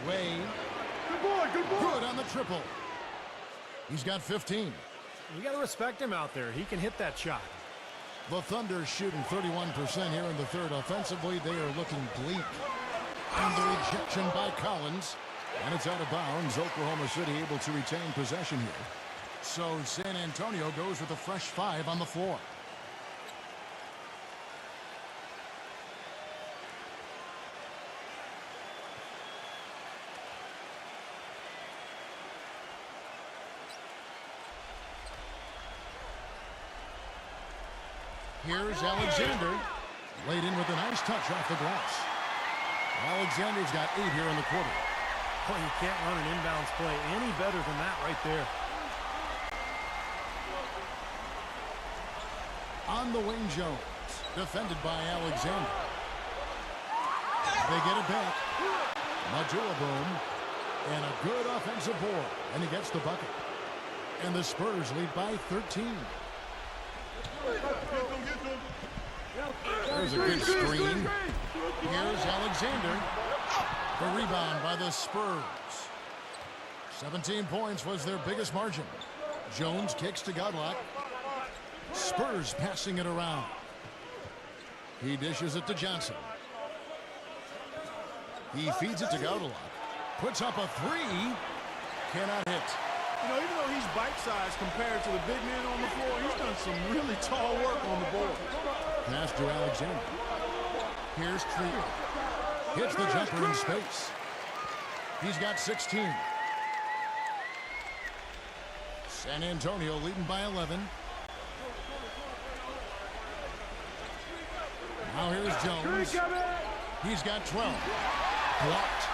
Way. Good on the triple. He's got 15. You got to respect him out there. He can hit that shot. The Thunder shooting 31% here in the third. Offensively, they are looking bleak. And the rejection by Collins. And it's out of bounds. Oklahoma City able to retain possession here. So San Antonio goes with a fresh 5 on the floor. Here's Alexander. Laid in with a nice touch off the glass. Alexander's got 8 here in the quarter. Boy, you can't run an inbounds play any better than that right there. On the wing, Jones. Defended by Alexander. They get it back. Boom. And a good offensive board. And he gets the bucket. And the Spurs lead by 13. There's a good screen. Here's Alexander. The rebound by the Spurs. 17 points was their biggest margin. Jones kicks to Godlock. Spurs passing it around. He dishes it to Johnson. He feeds it to Godlock. Puts up a three. Cannot hit. You know, even though he's bite-sized compared to the big men on the floor, he's done some really tall work on the board. Pass to Alexander. Here's Trier. Hits the jumper in space. He's got 16. San Antonio leading by 11. Now here's Jones. He's got 12. Blocked.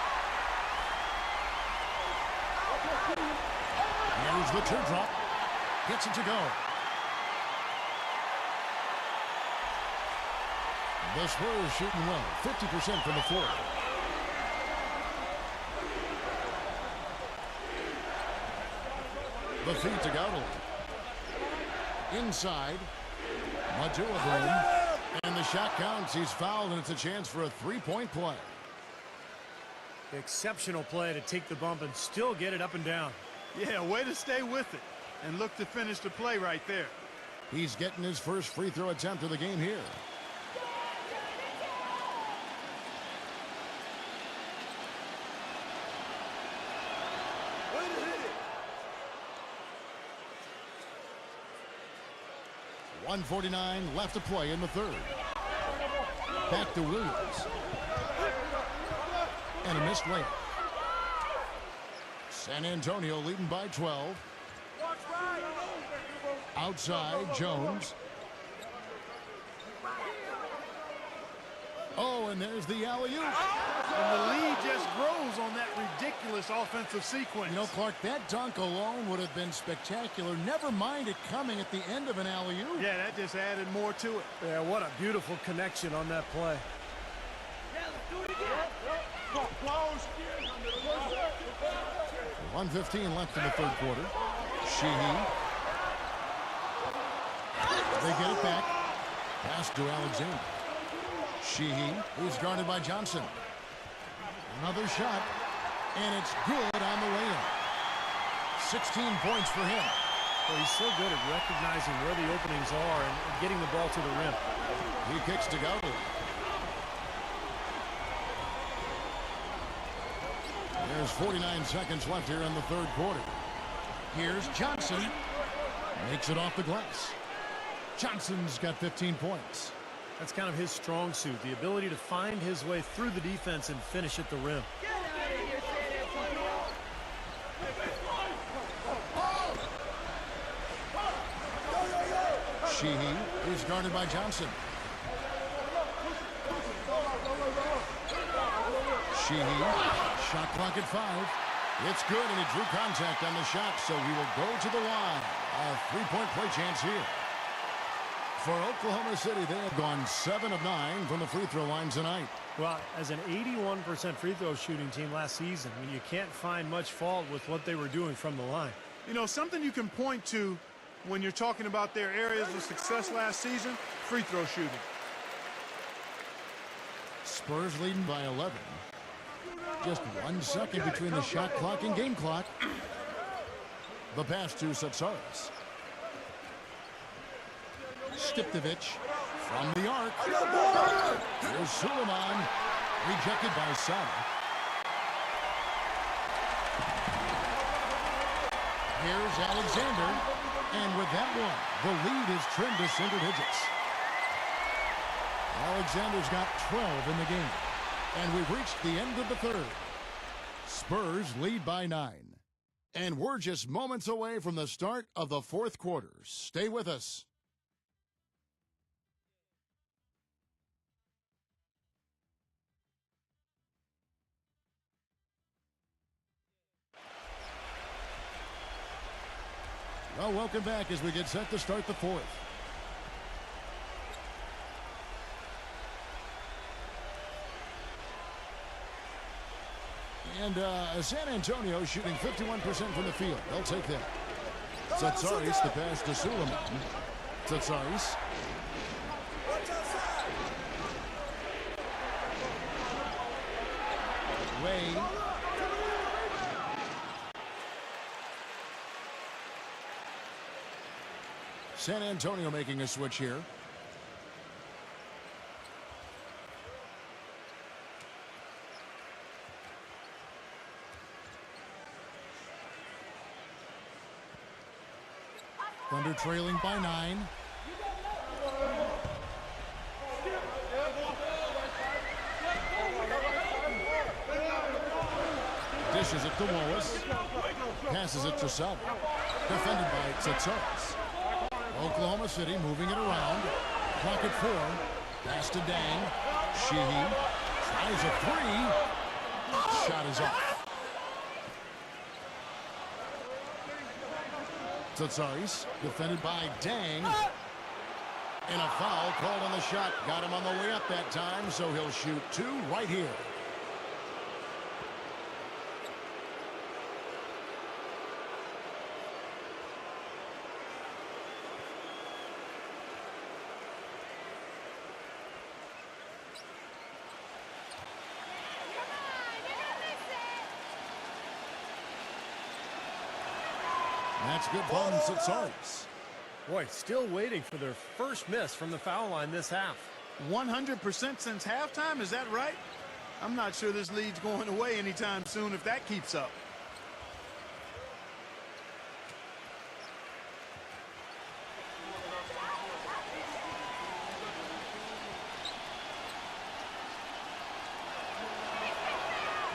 Here's the teardrop. Gets it to go. The Spurs shooting well. 50% from the floor. The feed to Gowdle. Inside. Boom. And the shot counts. He's fouled, and it's a chance for a three-point play. Exceptional play to take the bump and still get it up and down. Yeah, way to stay with it and look to finish the play right there. He's getting his first free throw attempt of the game here. Way to hit it. 1:49 left to play in the third. Back to Williams. And a missed layup. San Antonio leading by 12. Outside, Jones. Oh, and there's the alley-oop. And the lead just grows on that ridiculous offensive sequence. You know, Clark, that dunk alone would have been spectacular. Never mind it coming at the end of an alley-oop. Yeah, that just added more to it. Yeah, what a beautiful connection on that play. Yeah, let's do it again. 1:15 left in the third quarter. Sheehy. They get it back. Pass to Alexander. Sheehy is guarded by Johnson. Another shot, and it's good on the way in. 16 points for him. Well, he's so good at recognizing where the openings are and getting the ball to the rim. He kicks to Gowdle. There's 49 seconds left here in the third quarter. Here's Johnson. Makes it off the glass. Johnson's got 15 points. That's kind of his strong suit, the ability to find his way through the defense and finish at the rim. Get out of here, San Antonio. Sheehy is guarded by Johnson. Sheehy, shot clock at 5. It's good, and he drew contact on the shot, so he will go to the line. A three-point play chance here. For Oklahoma City, they have gone 7 of 9 from the free throw line tonight. Well, as an 81% free throw shooting team last season, I mean, you can't find much fault with what they were doing from the line. You know, something you can point to when you're talking about their areas of success last season, free throw shooting. Spurs leading by 11. Just 1 second between the shot clock and game clock. The pass to Satsaris. Stiptovich from the arc. Here's Suleiman. Rejected by Sada. Here's Alexander. And with that one, the lead is trimmed to single digits. Alexander's got 12 in the game. And we've reached the end of the third. Spurs lead by 9. And we're just moments away from the start of the fourth quarter. Stay with us. Well, welcome back as we get set to start the fourth. And San Antonio shooting 51% from the field. They'll take that. Tsatsaris, the pass to Suleiman. Tsatsaris. Way. San Antonio making a switch here. Thunder trailing by 9. Dishes it to Wallace. Passes it to Salva. Defended by Tsatsaris. Oklahoma City moving it around. Clock at 4. Pass to Dang. Sheehy tries a 3. Shot is off. Tsatsaris defended by Dang. And a foul called on the shot. Got him on the way up that time, so he'll shoot 2 right here. That's good from Tsatsaris. Boy, still waiting for their first miss from the foul line this half. 100% since halftime, is that right? I'm not sure this lead's going away anytime soon if that keeps up.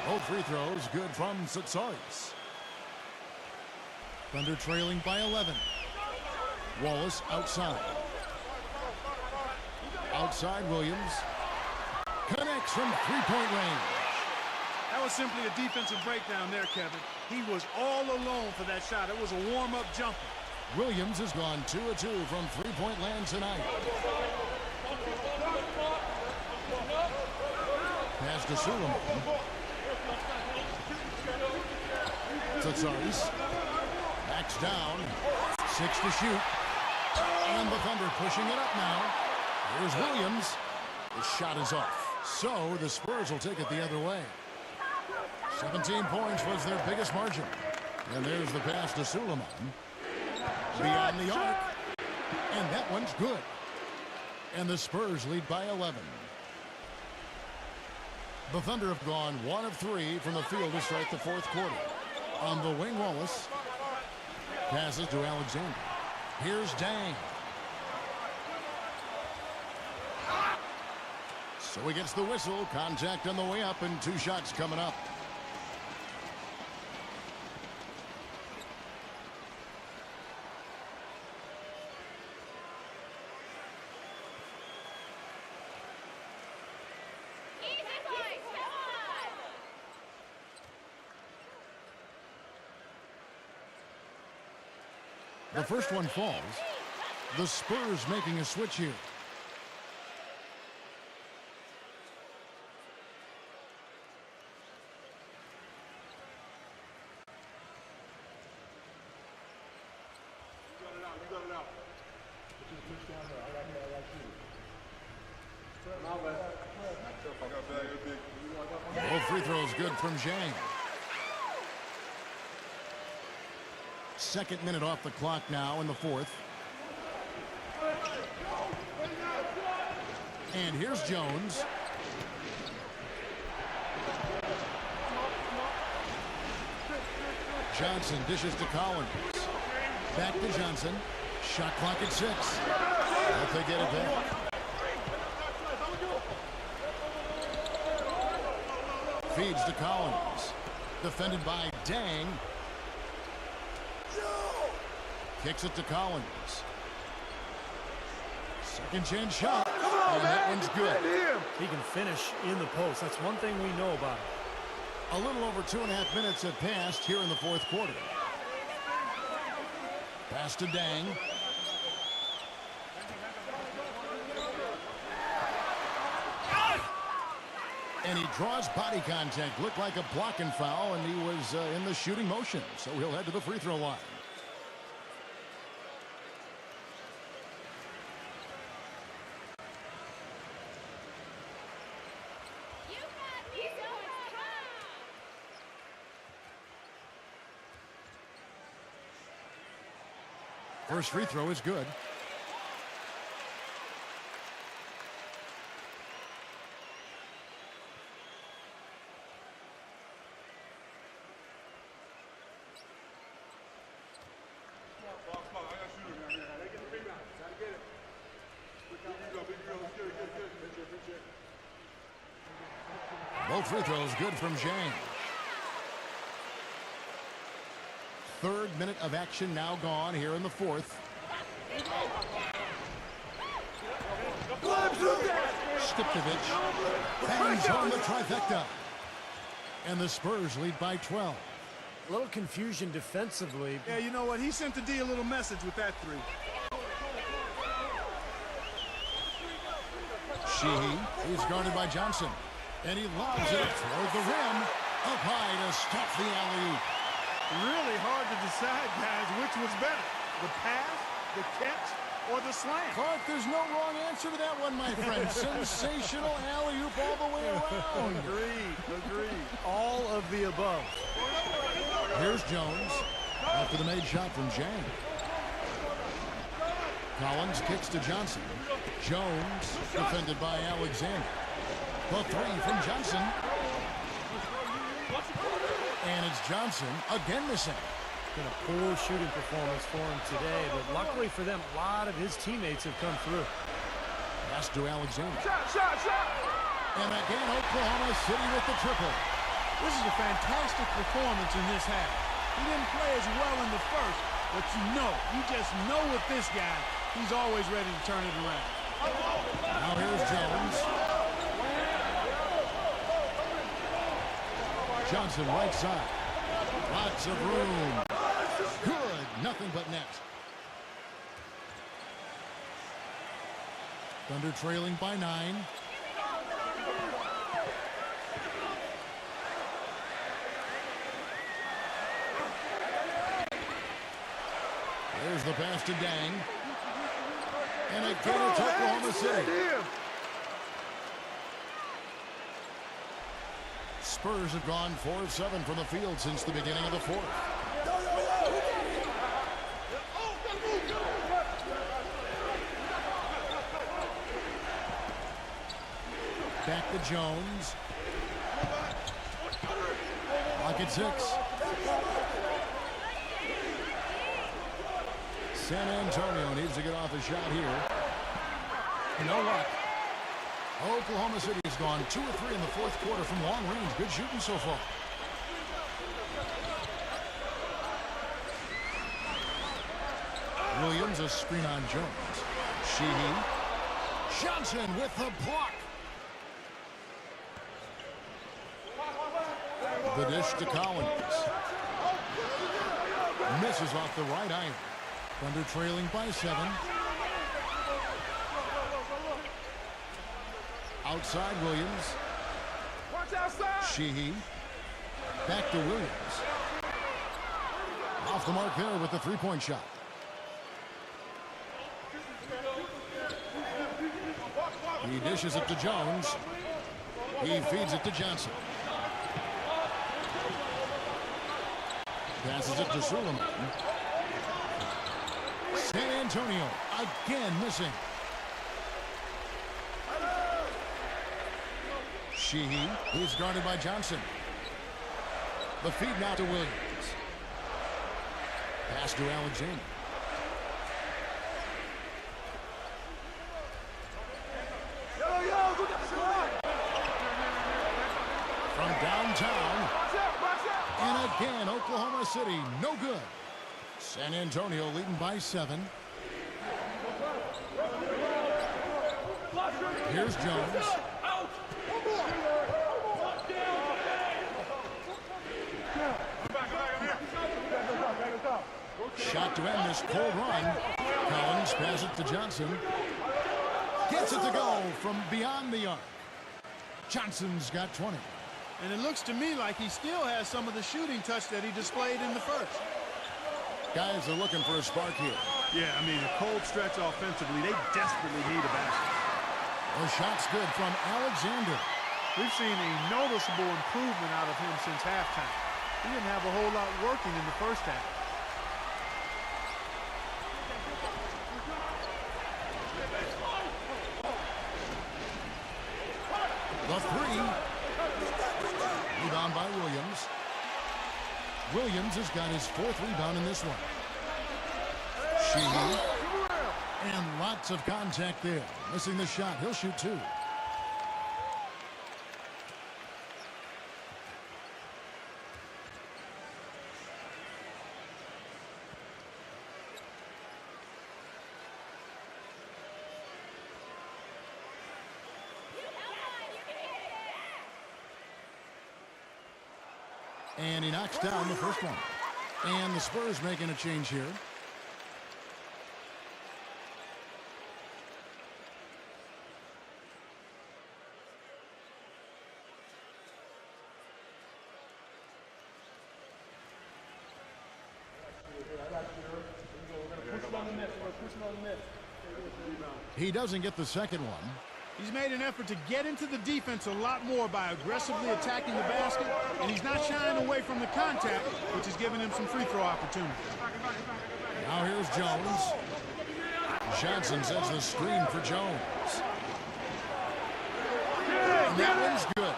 Both free throws good from Tsatsaris. Thunder trailing by 11. Wallace outside. Outside Williams. Connects from three-point range. That was simply a defensive breakdown there, Kevin. He was all alone for that shot. It was a warm-up jumper. Williams has gone 2 of 2 from three-point land tonight. Pass to Suleiman. Tsatsaris. Backs down. 6 to shoot. And the Thunder pushing it up now. Here's Williams. The shot is off. So the Spurs will take it the other way. 17 points was their biggest margin. And there's the pass to Suleiman. Beyond the arc. And that one's good. And the Spurs lead by 11. The Thunder have gone 1 of 3 from the field to start the fourth quarter. On the wing, Wallace. Passes to Alexander. Here's Dang. So he gets the whistle. Contact on the way up and 2 shots coming up. The first one falls. The Spurs making a switch here. Both free throws good from Zhang. Second minute off the clock now in the fourth. And here's Jones. Johnson dishes to Collins. Back to Johnson. Shot clock at 6. Hope they get it back. Feeds to Collins. Defended by Dang. Kicks it to Collins. Second chance shot. And that one's good. He can finish in the post. That's one thing we know about him. A little over 2.5 minutes have passed here in the fourth quarter. Pass to Dang. And he draws body contact. Looked like a blocking foul, and he was in the shooting motion. So he'll head to the free throw line. First free throw is good. Both free throws good from Zhang. Third minute of action now gone here in the fourth. Stipkovich hangs on the trifecta. And the Spurs lead by 12. A little confusion defensively. Yeah, you know what? He sent the D a little message with that three. Sheehy is guarded by Johnson. And he lobs it toward the rim. Up high to stop the alley-oop. Really hard to decide, guys, which was better. The pass, the catch, or the slam. Clark, there's no wrong answer to that one, my friend. Sensational alley-oop all the way around. Agreed. All of the above. Here's Jones after the made shot from Zhang. Collins kicks to Johnson. Jones defended by Alexander. The three from Johnson. And it's Johnson again missing. Been a poor shooting performance for him today, but luckily for them, a lot of his teammates have come through. Pass to Alexander. Shot! And again, Oklahoma City with the triple. This is a fantastic performance in this half. He didn't play as well in the first, but you just know with this guy, he's always ready to turn it around. Now here's Jones. Johnson right side. Lots of room. Good. Nothing but net. Thunder trailing by 9. There's the pass to Dang. And again it's Oklahoma City. Spurs have gone 4 of 7 from the field since the beginning of the fourth. Back to Jones. Lock at 6. San Antonio needs to get off a shot here. No luck. Oklahoma City has gone 2 of 3 in the fourth quarter from long range. Good shooting so far. Williams, a screen on Jones. Sheehy. Johnson with the block. The dish to Collins. Misses off the right iron. Thunder trailing by 7. Outside Williams. Watch outside. Sheehy. Back to Williams. Off the mark there with the three-point shot. He dishes it to Jones. He feeds it to Johnson. Passes it to Suleiman. San Antonio again missing. Sheehy, who's guarded by Johnson. The feed now to Williams. Pass to Alexander. From downtown. And again, Oklahoma City, no good. San Antonio leading by 7. Here's Jones. Shot to end this cold run. Collins passes it to Johnson. Gets it to go from beyond the arc. Johnson's got 20. And it looks to me like he still has some of the shooting touch that he displayed in the first. Guys are looking for a spark here. Yeah, I mean, a cold stretch offensively. They desperately need a basket. The shot's good from Alexander. We've seen a noticeable improvement out of him since halftime. He didn't have a whole lot working in the first half. The three. Rebound by Williams. Williams has got his 4th rebound in this one. Sheehy. And lots of contact there. Missing the shot. He'll shoot 2. And he knocks down the first one. And the Spurs making a change here. He doesn't get the second one. He's made an effort to get into the defense a lot more by aggressively attacking the basket, and he's not shying away from the contact, which is giving him some free throw opportunities. Now here's Jones. Johnson sets the screen for Jones. And that one's good.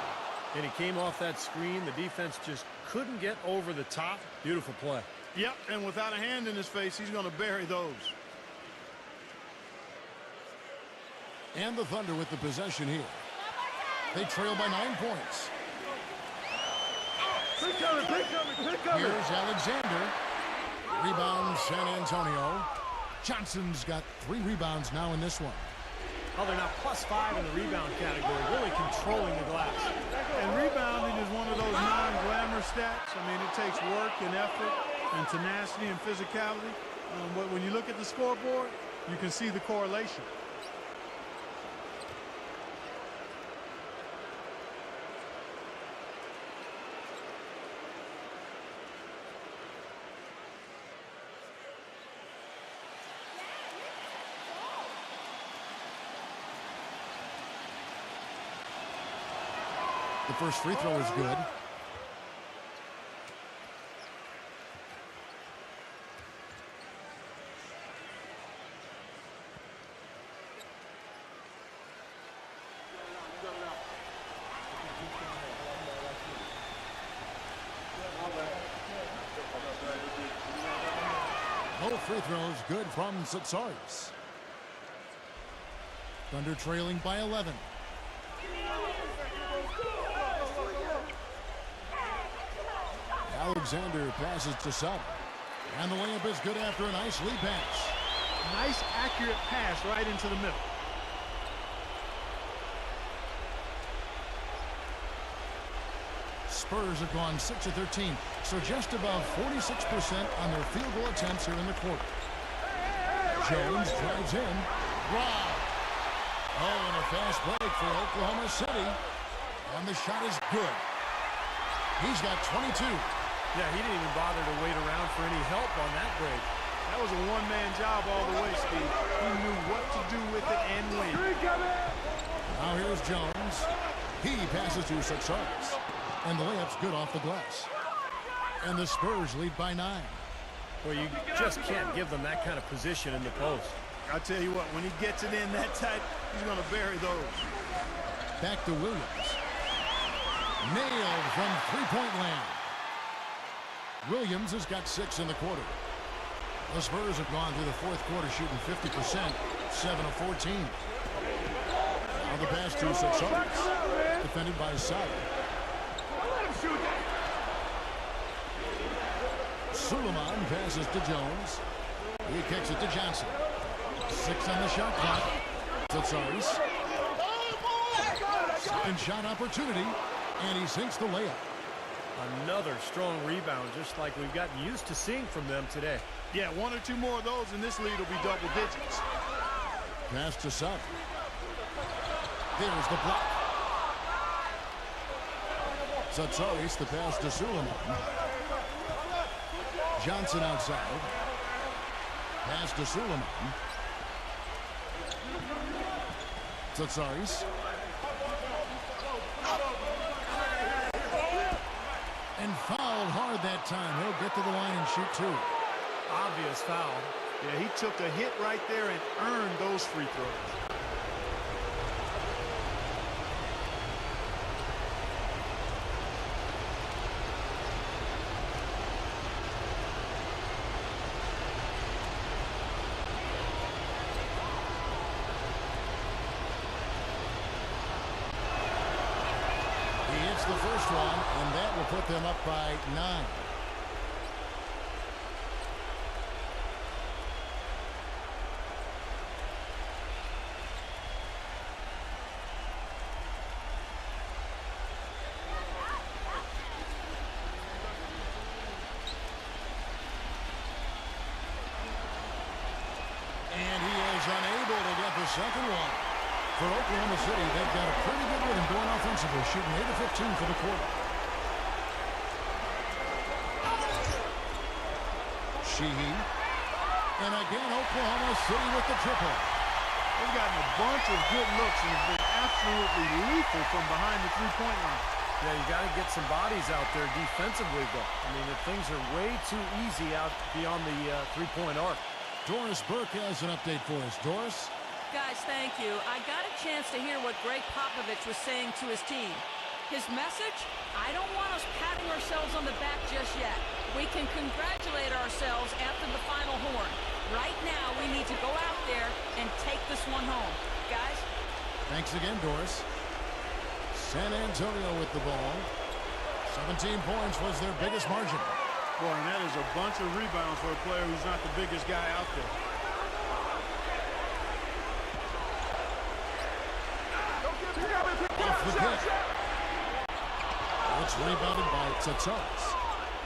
And he came off that screen. The defense just couldn't get over the top. Beautiful play. Yep, and without a hand in his face, he's going to bury those. And the Thunder with the possession here. They trail by 9 points. Here's Alexander. Rebound San Antonio. Johnson's got 3 rebounds now in this one. Oh, they're now +5 in the rebound category, really controlling the glass. And rebounding is one of those non-glamour stats. I mean, it takes work and effort and tenacity and physicality. But when you look at the scoreboard, you can see the correlation. The first free throw is good. Both free throws good from Satsaris. Thunder trailing by 11. Alexander passes to Sutton. And the layup is good after a nice lead pass. Nice, accurate pass right into the middle. Spurs have gone 6 of 13, so just above 46% on their field goal attempts here in the quarter. Jones drives in. Rob. Oh, and a fast break for Oklahoma City. And the shot is good. He's got 22. Yeah, he didn't even bother to wait around for any help on that break. That was a one-man job all the way, Steve. He knew what to do with it and when. Now here's Jones. He passes to Satsaris. And the layup's good off the glass. And the Spurs lead by 9. Well, you just can't give them that kind of position in the post. I'll tell you what, when he gets it in that tight, he's going to bury those. Back to Williams. Nailed from three-point land. Williams has got 6 in the quarter. The Spurs have gone through the fourth quarter shooting 50%, 7 of 14. Now the pass to Satsaris, defended by Sada. Suleiman passes to Jones. He kicks it to Johnson. 6 on the shot clock. Satsaris. Second shot opportunity, and he sinks the layup. Another strong rebound, just like we've gotten used to seeing from them today. Yeah, 1 or 2 more of those, and this lead will be double digits. Pass to Sutton. There's the block. Satsaris the pass to Suleiman. Johnson outside. Pass to Suleiman. Satsaris. And fouled hard that time. He'll get to the line and shoot two. Obvious foul. Yeah, he took a hit right there and earned those free throws. The first one, and that will put them up by 9. And he is unable to get the second one. For Oklahoma City, they've got a pretty good rhythm going offensively, shooting 8 of 15 for the quarter. Sheehy. And again, Oklahoma City with the triple. They've gotten a bunch of good looks and have been absolutely lethal from behind the three-point line. Yeah, you got to get some bodies out there defensively, though. I mean, if things are way too easy out beyond the three-point arc. Doris Burke has an update for us. Doris? Guys, thank you. I got a chance to hear what Greg Popovich was saying to his team. His message? I don't want us patting ourselves on the back just yet. We can congratulate ourselves after the final horn. Right now, we need to go out there and take this one home. Guys? Thanks again, Doris. San Antonio with the ball. 17 points was their biggest margin. Boy, and that is a bunch of rebounds for a player who's not the biggest guy out there. Off the pick. It's rebounded by Tsatsaris.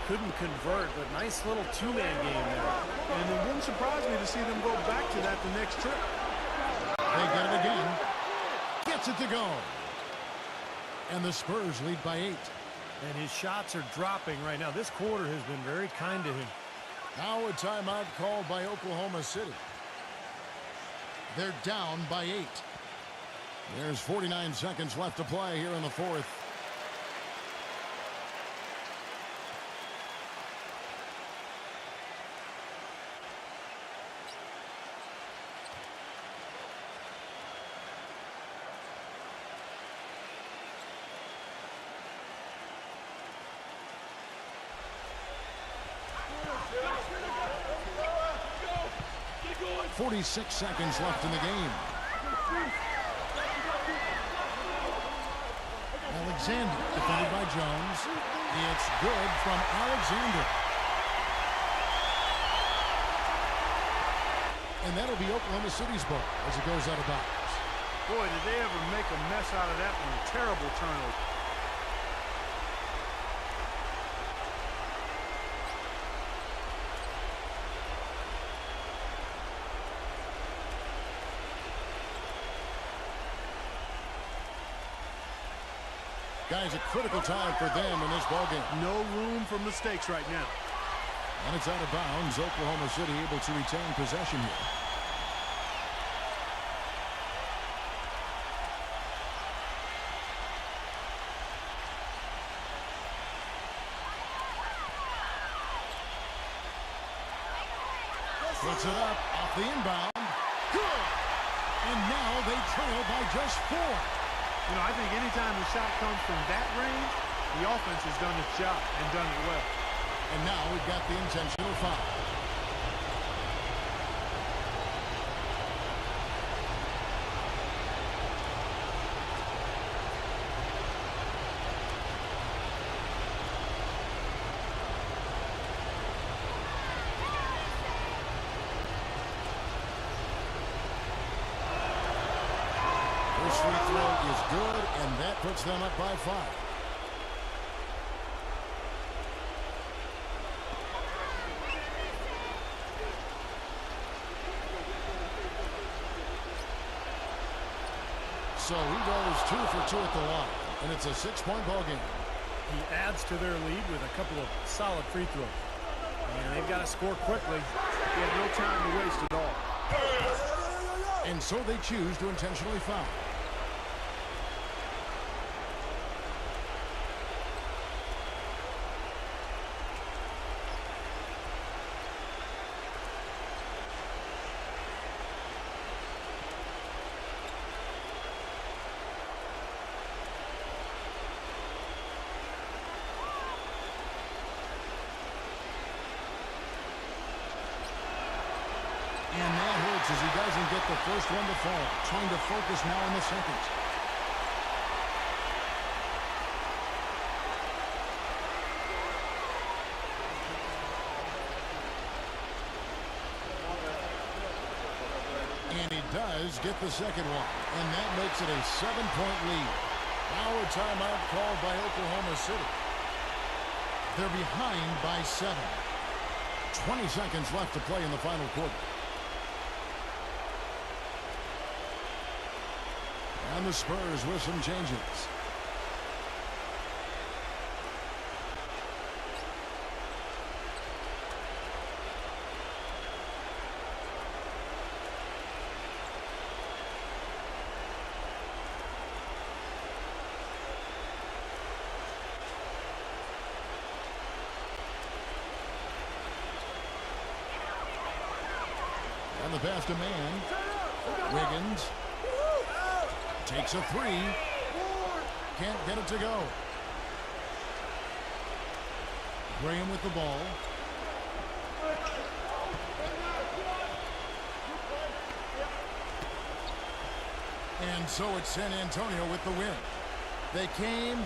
Couldn't convert, but nice little two-man game there. And it wouldn't surprise me to see them go back to that the next trip. They get it again. Gets it to go. And the Spurs lead by 8. And his shots are dropping right now. This quarter has been very kind to him. Now a timeout called by Oklahoma City. They're down by 8. There's 49 seconds left to play here in the fourth. – 46 seconds left in the game. Alexander, defended by Jones. It's good from Alexander. And that'll be Oklahoma City's ball as it goes out of bounds. Boy, did they ever make a mess out of that one. Terrible turnover. Guys, a critical time for them in this ballgame. No room for mistakes right now. And it's out of bounds. Oklahoma City able to retain possession here. Puts it up off the inbound. Good. And now they trail by just 4. You know, I think anytime the shot comes from that range, the offense has done its job and done it well. And now we've got the intentional foul. First free throw is good, and that puts them up by 5. So he goes 2 for 2 at the line, and it's a 6-point ball game. He adds to their lead with a couple of solid free throws. And they've got to score quickly. He had no time to waste at all. And so they choose to intentionally foul. And that hurts as he doesn't get the first one to fall. Trying to focus now on the second. And he does get the second one. And that makes it a 7-point lead. Now a timeout called by Oklahoma City. They're behind by 7. 20 seconds left to play in the final quarter. And the Spurs with some changes. And the pass to man. Wiggins. Takes a three. Can't get it to go. Graham with the ball. And so it's San Antonio with the win. They came.